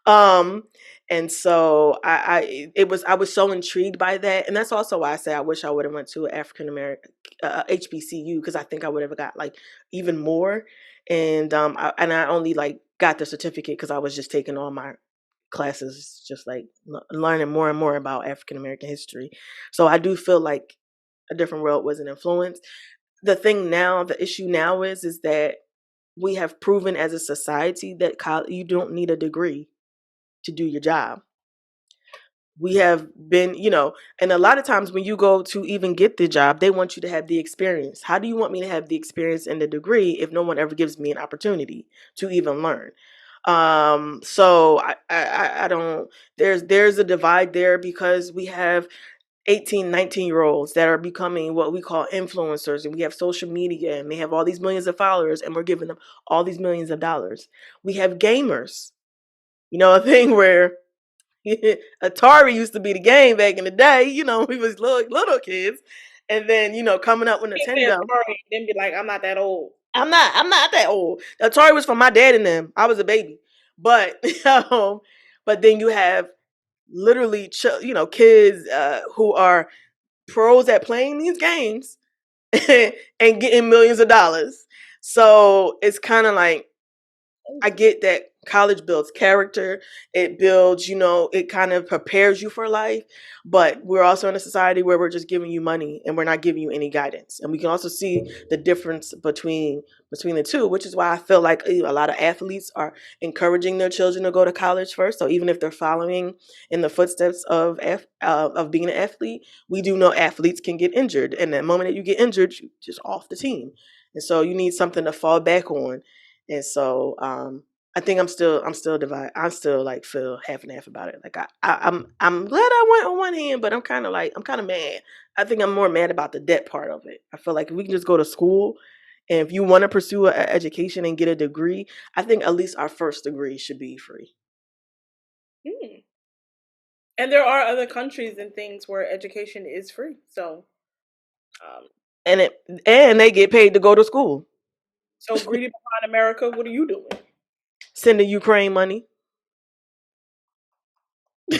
Um, and so I was so intrigued by that, and that's also why I say I wish I would have went to African American HBCU, because I think I would have got like even more. And I only like got the certificate because I was just taking all my classes, just like learning more and more about African American history. So I do feel like A Different World was an influence. The issue now is that we have proven as a society that you don't need a degree to do your job. We have been, and a lot of times when you go to even get the job, they want you to have the experience. How do you want me to have the experience and the degree if no one ever gives me an opportunity to even learn? So I don't, there's a divide there, because we have 18, 19-year-olds that are becoming what we call influencers, and we have social media, and they have all these millions of followers, and we're giving them all these millions of dollars. We have gamers, a thing where Atari used to be the game back in the day, we was little kids. And then, coming up with You can't say Nintendo. Atari and then be like, I'm not that old. I'm not that old. Atari was for my dad and them. I was a baby. But but then you have literally kids who are pros at playing these games and getting millions of dollars. So it's kind of like, I get that College builds character. It builds, it kind of prepares you for life. But we're also in a society where we're just giving you money and we're not giving you any guidance. And we can also see the difference between the two, which is why I feel like a lot of athletes are encouraging their children to go to college first. So even if they're following in the footsteps of being an athlete, we do know athletes can get injured, and the moment that you get injured, you just off the team. And so you need something to fall back on. And so I think I'm still divided. I still like feel half and half about it. Like I'm glad I went on one hand, but I'm kind of mad. I think I'm more mad about the debt part of it. I feel like if we can just go to school, and if you want to pursue an education and get a degree, I think at least our first degree should be free. Mm. And there are other countries and things where education is free. So, and they get paid to go to school. So greedy behind America, what are you doing? Sending Ukraine money.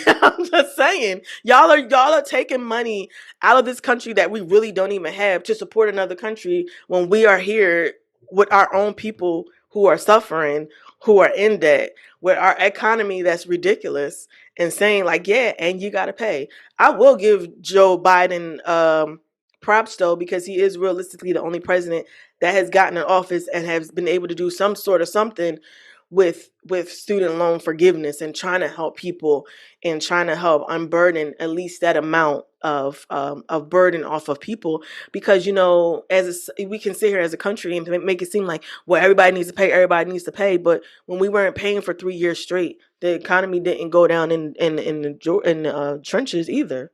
I'm just saying, y'all are taking money out of this country that we really don't even have to support another country when we are here with our own people who are suffering, who are in debt, with our economy that's ridiculous, and saying like, yeah, and you got to pay. I will give Joe Biden props though, because he is realistically the only president that has gotten in office and has been able to do some sort of something with student loan forgiveness and trying to help people and trying to help unburden at least that amount of burden off of people. Because we can sit here as a country and make it seem like, well, everybody needs to pay, but when we weren't paying for 3 years straight, the economy didn't go down in the trenches either.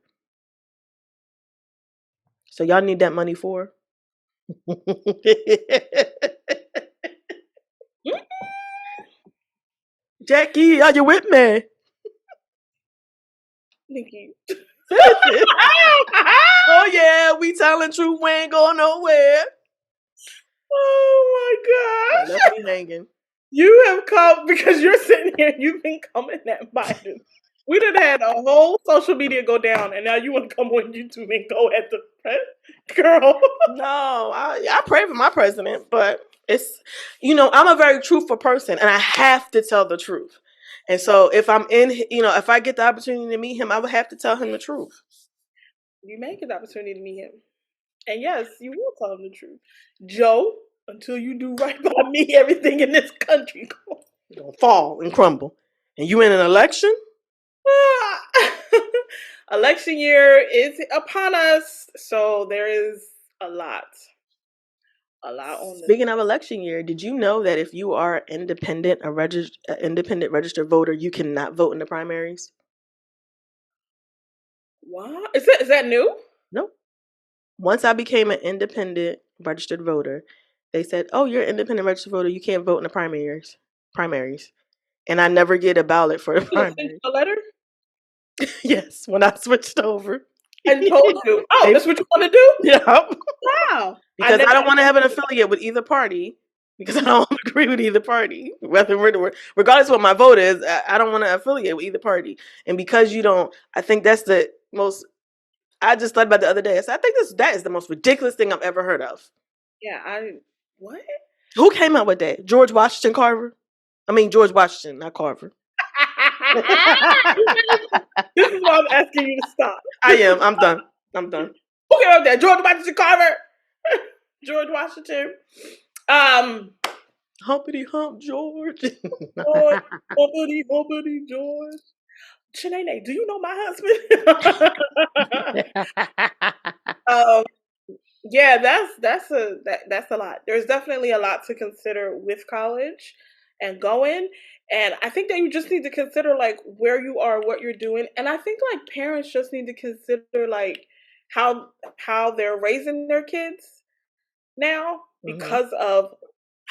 So y'all need that money for Jackie, are you with me? Nikki. Oh yeah, we telling truth, we ain't going nowhere. Oh my gosh. Left me hanging. You have come because you're sitting here, you've been coming at Biden. We done had a whole social media go down, and now you want to come on YouTube and go at the press? Girl. No, I pray for my president, but it's, I'm a very truthful person and I have to tell the truth. And so if if I get the opportunity to meet him, I would have to tell him the truth. You may get the opportunity to meet him. And yes, you will tell him the truth. Joe, until you do right by me, everything in this country gonna fall and crumble. And you in an election? Election year is upon us, so there is a lot on this. Speaking of election year, did you know that if you are independent registered voter, you cannot vote in the primaries? What? Is that new? Nope. Once I became an independent registered voter, they said, "Oh, you're an independent registered voter. You can't vote in the primaries." And I never get a ballot for the primaries. A letter? Yes, when I switched over. And told you, oh, that's what you want to do? Yeah. Wow. Because I don't want to have an affiliate with either party. Because I don't agree with either party. Regardless of what my vote is, I don't want to affiliate with either party. And because you don't, I think that's the most. I just thought about the other day. I said, I think that is the most ridiculous thing I've ever heard of. Yeah, what? Who came up with that? George Washington, not Carver. This is why I'm asking you to stop. I am. I'm done. Who came up with that? George Washington Carver? George Washington. Humpity hump George. Humpity George. Shanae, do you know my husband? Yeah, that's a lot. There's definitely a lot to consider with college and going. And I think that you just need to consider like where you are, what you're doing. And I think like parents just need to consider like how they're raising their kids now because of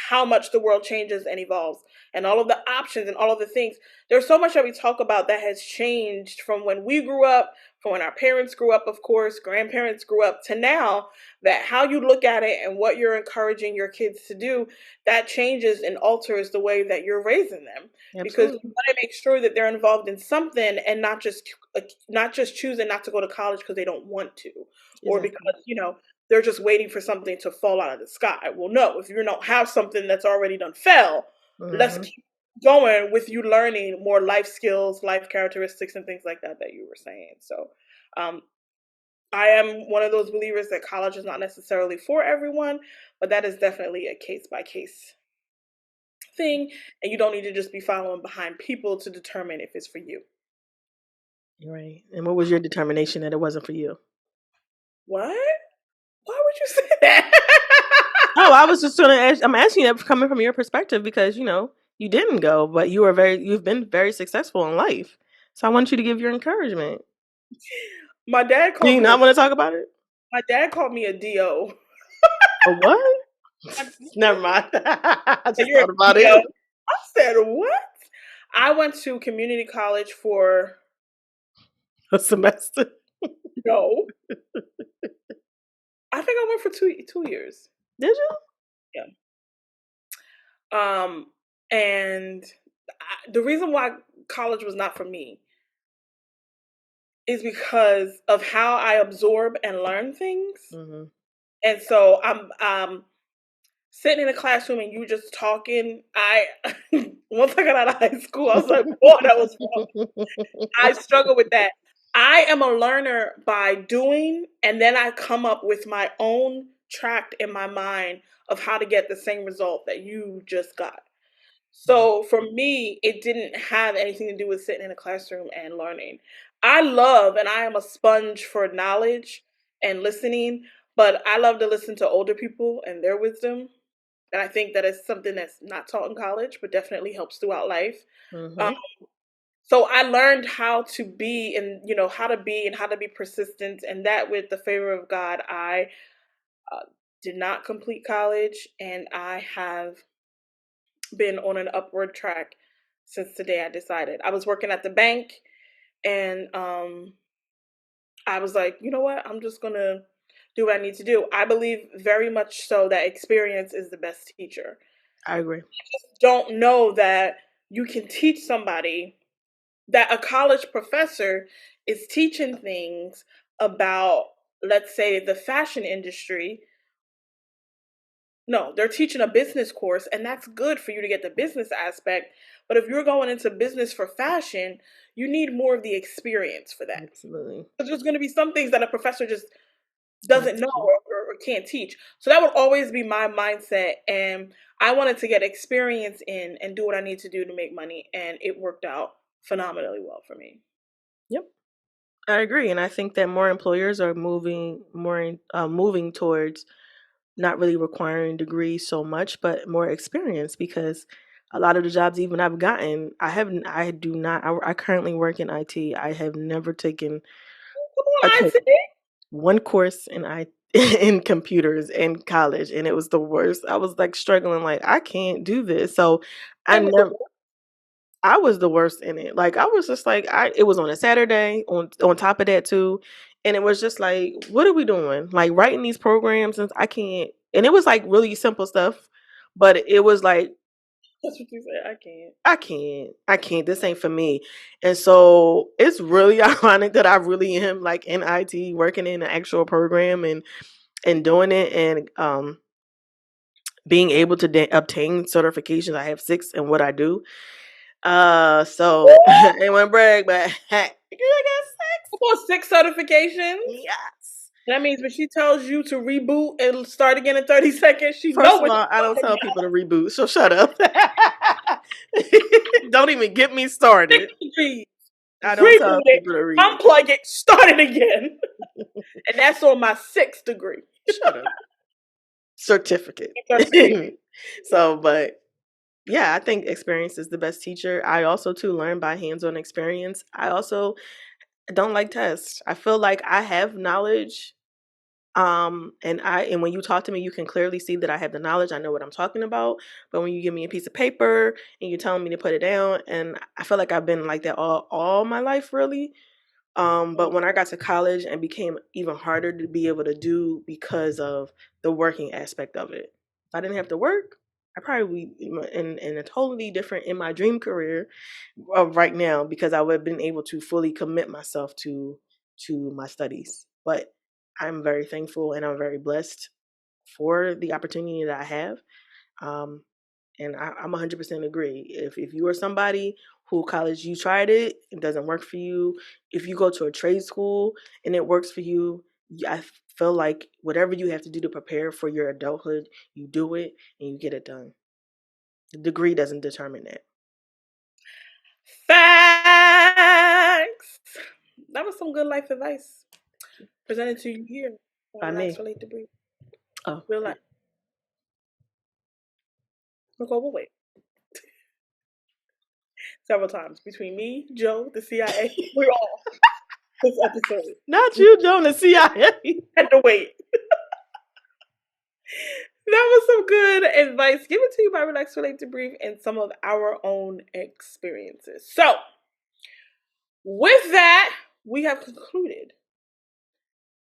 how much the world changes and evolves and all of the options and all of the things. There's so much that we talk about that has changed from when we grew up, from when our parents grew up, of course, grandparents grew up, to now, that how you look at it and what you're encouraging your kids to do, that changes and alters the way that you're raising them. Absolutely. Because you want to make sure that they're involved in something and not just choosing not to go to college because they don't want to. Exactly. Or because, they're just waiting for something to fall out of the sky. Well, no, if you don't have something that's already done fell, let's keep going with you learning more life skills, life characteristics, and things like that you were saying. So, um, I am one of those believers that college is not necessarily for everyone, but that is definitely a case by case thing, and you don't need to just be following behind people to determine if it's for you. Right. And what was your determination that it wasn't for you? What? Why would you say that? Oh, I was just gonna ask. I'm asking you that coming from your perspective because you didn't go, but you've been very successful in life. So I want you to give your encouragement. My dad Do called you me a not want to talk about it? my dad called me a DO. A what? He Never mind. I said, just "You're a thought about DO." it. I said, "What?" I went to community college for A semester. no. I think I went for two years. Did you? Yeah. Um, and the reason why college was not for me is because of how I absorb and learn things. Mm-hmm. And so I'm sitting in a classroom and you just talking. I once I got out of high school, I was like, boy, that was rough. I struggle with that. I am a learner by doing, and then I come up with my own tract in my mind of how to get the same result that you just got. So for me, it didn't have anything to do with sitting in a classroom and learning. I love and I am a sponge for knowledge and listening, but I love to listen to older people and their wisdom. And I think that is something that's not taught in college, but definitely helps throughout life. Um, Mm-hmm. so I learned how to be and how to be and how to be persistent, and that with the favor of God, I uh, did not complete college, and I have been on an upward track since the day I decided. I was working at the bank, and I was like, you know what? I'm just gonna do what I need to do. I believe very much so that experience is the best teacher. I agree. Don't know that you can teach somebody that a college professor is teaching things about, let's say, the fashion industry. No, they're teaching a business course, and that's good for you to get the business aspect. But if you're going into business for fashion, you need more of the experience for that. Absolutely. Because there's going to be some things that a professor just Can't doesn't know see. or can't teach. So that would always be my mindset. And I wanted to get experience in and do what I need to do to make money. And it worked out phenomenally well for me. Yep. I agree, and I think that more employers are moving towards not really requiring degrees so much, but more experience because a lot of the jobs even I've gotten, I do not, I currently work in IT. I have never taken Come a on, co- IC. one course in in computers in college, and it was the worst. I was like struggling, like I can't do this. So I never, I was the worst in it. Like I was just like it was on a Saturday on top of that too. And it was just like, what are we doing? Like writing these programs and I can't, and it was like really simple stuff, but it was like That's what you said. I can't. I can't. This ain't for me. And so it's really ironic that I really am like in IT working in an actual program and doing it and being able to obtain certifications. I have 6 in what I do. So ain't want to brag, but I got Come on, 6 certifications. 6. Yes. That means when she tells you to reboot and start again in 30 seconds, she First know of what all, I she's don't talking tell about. people to reboot, so shut up. Don't even get me started. 6 degrees. I don't Reboot tell it, people to reboot. unplug it, start it again. And that's on my 6th degree. Shut up. Certificate. Certificate. So, but yeah, I think experience is the best teacher. I also too learn by hands-on experience. I also don't like tests. I feel like I have knowledge. And when you talk to me, you can clearly see that I have the knowledge. I know what I'm talking about. But when you give me a piece of paper and you're telling me to put it down, and I feel like I've been like that all my life, really. But when I got to college and became even harder to be able to do because of the working aspect of it. If I didn't have to work, I probably be in a totally different in my dream career of right now because I would have been able to fully commit myself to my studies. But I'm very thankful and I'm very blessed for the opportunity that I have. Um, And I'm 100% agree. If you are somebody who college, you tried it, it doesn't work for you. If you go to a trade school and it works for you, I feel like whatever you have to do to prepare for your adulthood, you do it and you get it done. The degree doesn't determine that. Facts. That was some good life advice presented to you here on By me. Relax, Relate, to Breathe. Oh, Real life. Nicole will wait. Several times between me, Joe, the CIA, we all this episode. Not you, Joe, the CIA. Had to wait. That was some good advice given to you by Relax, Relate, to Breathe and some of our own experiences. So, with that, we have concluded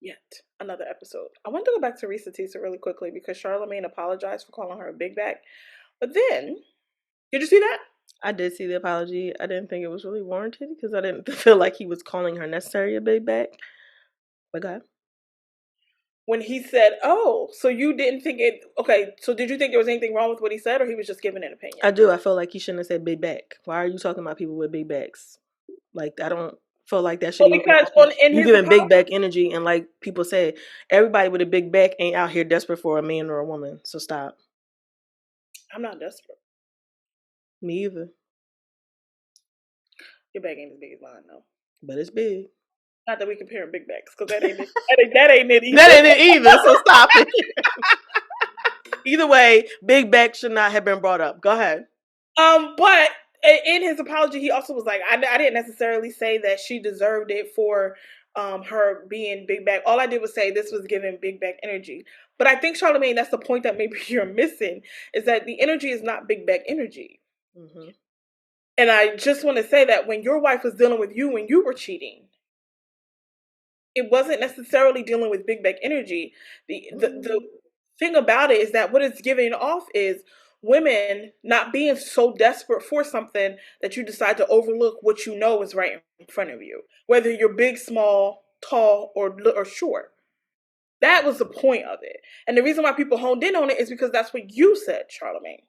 yet another episode. I want to go back to ReesaTessa really quickly because Charlamagne apologized for calling her a big back. But then, did you see that? I did see the apology. I didn't think it was really warranted because I didn't feel like he was calling her necessarily a big back. But go ahead. When he said, "Oh, so you didn't think it?" Okay, so did you think there was anything wrong with what he said, or he was just giving an opinion? I do. I feel like he shouldn't have said big back. Why are you talking about people with big backs? Like, I don't feel like that should. Well, because in you his giving big back energy, and like people say, everybody with a big back ain't out here desperate for a man or a woman. So stop. I'm not desperate. Me either. Your back ain't as big as mine, though. But it's big. Not that we comparing big backs, because that ain't it. that ain't it either. That ain't it either. So stop it. Either way, big back should not have been brought up. Go ahead. But in his apology, he also was like, I didn't necessarily say that she deserved it for her being big back. All I did was say this was giving big back energy. But I think, Charlamagne, that's the point that maybe you're missing, is that the energy is not big back energy. Mm-hmm. And I just want to say that when your wife was dealing with you when you were cheating, it wasn't necessarily dealing with big back energy. The thing about it is that what it's giving off is women not being so desperate for something that you decide to overlook what you know is right in front of you, whether you're big, small, tall, or short. That was the point of it. And the reason why people honed in on it is because that's what you said, Charlamagne.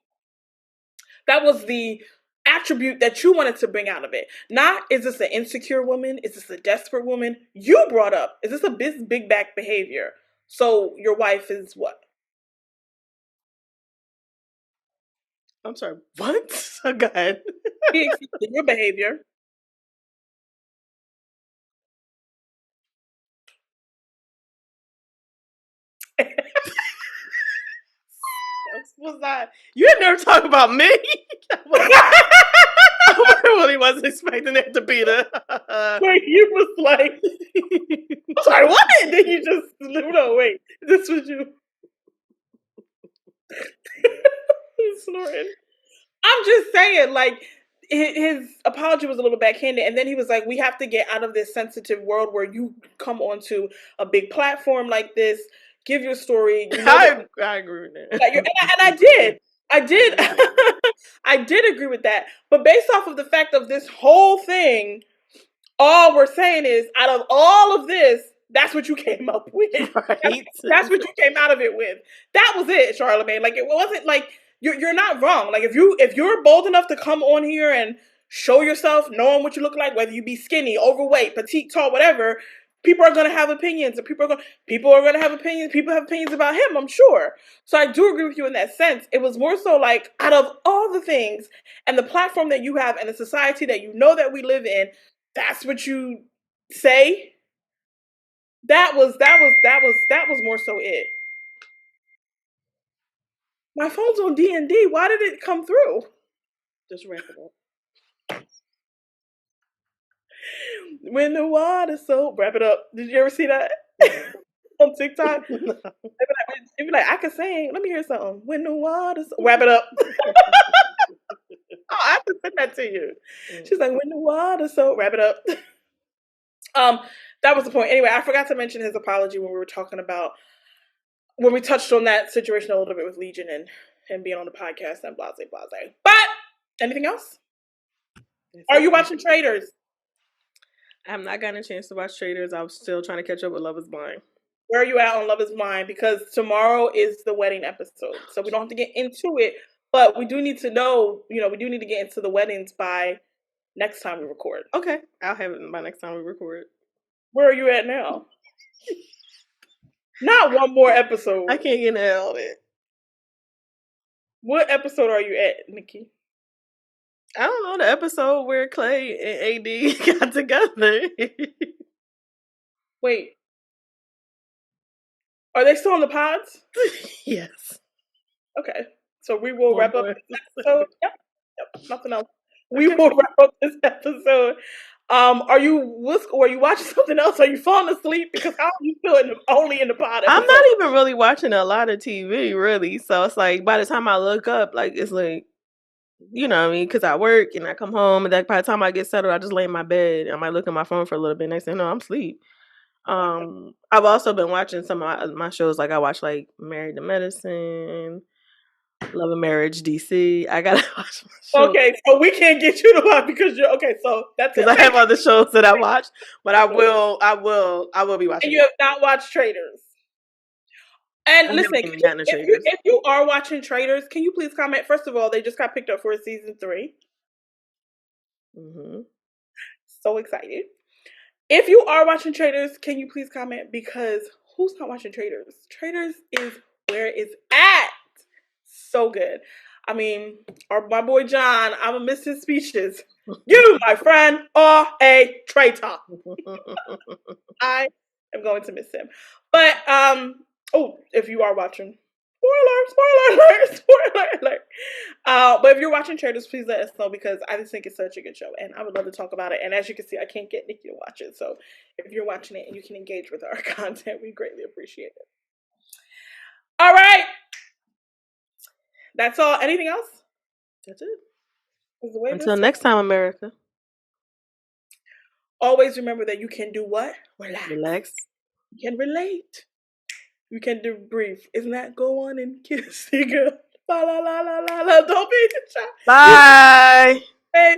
That was the attribute that you wanted to bring out of it. Not, is this an insecure woman? Is this a desperate woman? You brought up, is this a big back behavior? So your wife is what? I'm sorry, what? Oh, go ahead. He accepted your behavior. Was that? You had never talked about me. I really wasn't expecting that to be the. Wait, you was like, I'm sorry, what? And then you just, no, wait, this was you. Snorting. I'm just saying, like, his apology was a little backhanded, and then he was like, we have to get out of this sensitive world where you come onto a big platform like this, give your story. You know I agree with that. And I did. I did agree with that. But based off of the fact of this whole thing, all we're saying is, out of all of this, that's what you came up with. Right? That's what you came out of it with. That was it, Charlamagne. Like, it wasn't like, you're not wrong. Like, if you're bold enough to come on here and show yourself, knowing what you look like, whether you be skinny, overweight, petite, tall, whatever, people are going to have opinions, and people are going to have opinions. People have opinions about him, I'm sure. So I do agree with you in that sense. It was more so like, out of all the things and the platform that you have and the society that you know that we live in, that's what you say. That was more so it. My phone's on D&D. Why did it come through? Just wrap it up. When the water's so, wrap it up. Did you ever see that on TikTok? No. They be like, I can sing. Let me hear something. When the water's so, wrap it up. Oh, I have to send that to you. She's like, when the water's so, wrap it up. That was the point. Anyway, I forgot to mention his apology when we were talking about, when we touched on that situation a little bit with Legion and being on the podcast and blase. But anything else? Are you watching Traders? I have not gotten a chance to watch Traders. I'm still trying to catch up with Love is Blind. Where are you at on Love is Blind? Because tomorrow is the wedding episode, so we don't have to get into it. But we do need to know, we do need to get into the weddings by next time we record. Okay, I'll have it by next time we record. Where are you at now? Not one more episode. I can't get out of it. What episode are you at, Nikki? I don't know, the episode where Clay and AD got together. Wait. Are they still on the pods? Yes. Okay. So we will wrap up this episode. Yep. Nothing else. We will wrap up this episode. Are you watching something else? Are you falling asleep? Because how are you still only in the pod episode? I'm not even really watching a lot of TV, really. So it's like by the time I look up, like it's like, you know what I mean? Because I work and I come home, and then by the time I get settled, I just lay in my bed. I might look at my phone for a little bit. Next thing I know, I'm asleep. I've also been watching some of my shows. Like I watch like Married to Medicine, Love and Marriage, DC. I gotta watch my shows. Okay, so we can't get you to watch because you're okay. So that's because I have other shows that I watch, but I will be watching. And you have not watched Traitors. And listen, if you are watching Traitors, can you please comment? First of all, they just got picked up for season 3. Mm-hmm. So excited. If you are watching Traitors, can you please comment? Because who's not watching Traitors? Traitors is where it's at. So good. I mean, my boy John, I'm going to miss his speeches. You, my friend, are a traitor. I am going to miss him. But, if you are watching, spoiler alert. But if you're watching Traitors, please let us know because I just think it's such a good show and I would love to talk about it. And as you can see, I can't get Nikki to watch it. So if you're watching it and you can engage with our content, we greatly appreciate it. All right. That's all. Anything else? That's it. Until next time, America. Always remember that you can do what? Relax. You can relate. You can debrief. Isn't that go on and kiss the girl? La la la la la la. Don't be shy. Bye. Hey.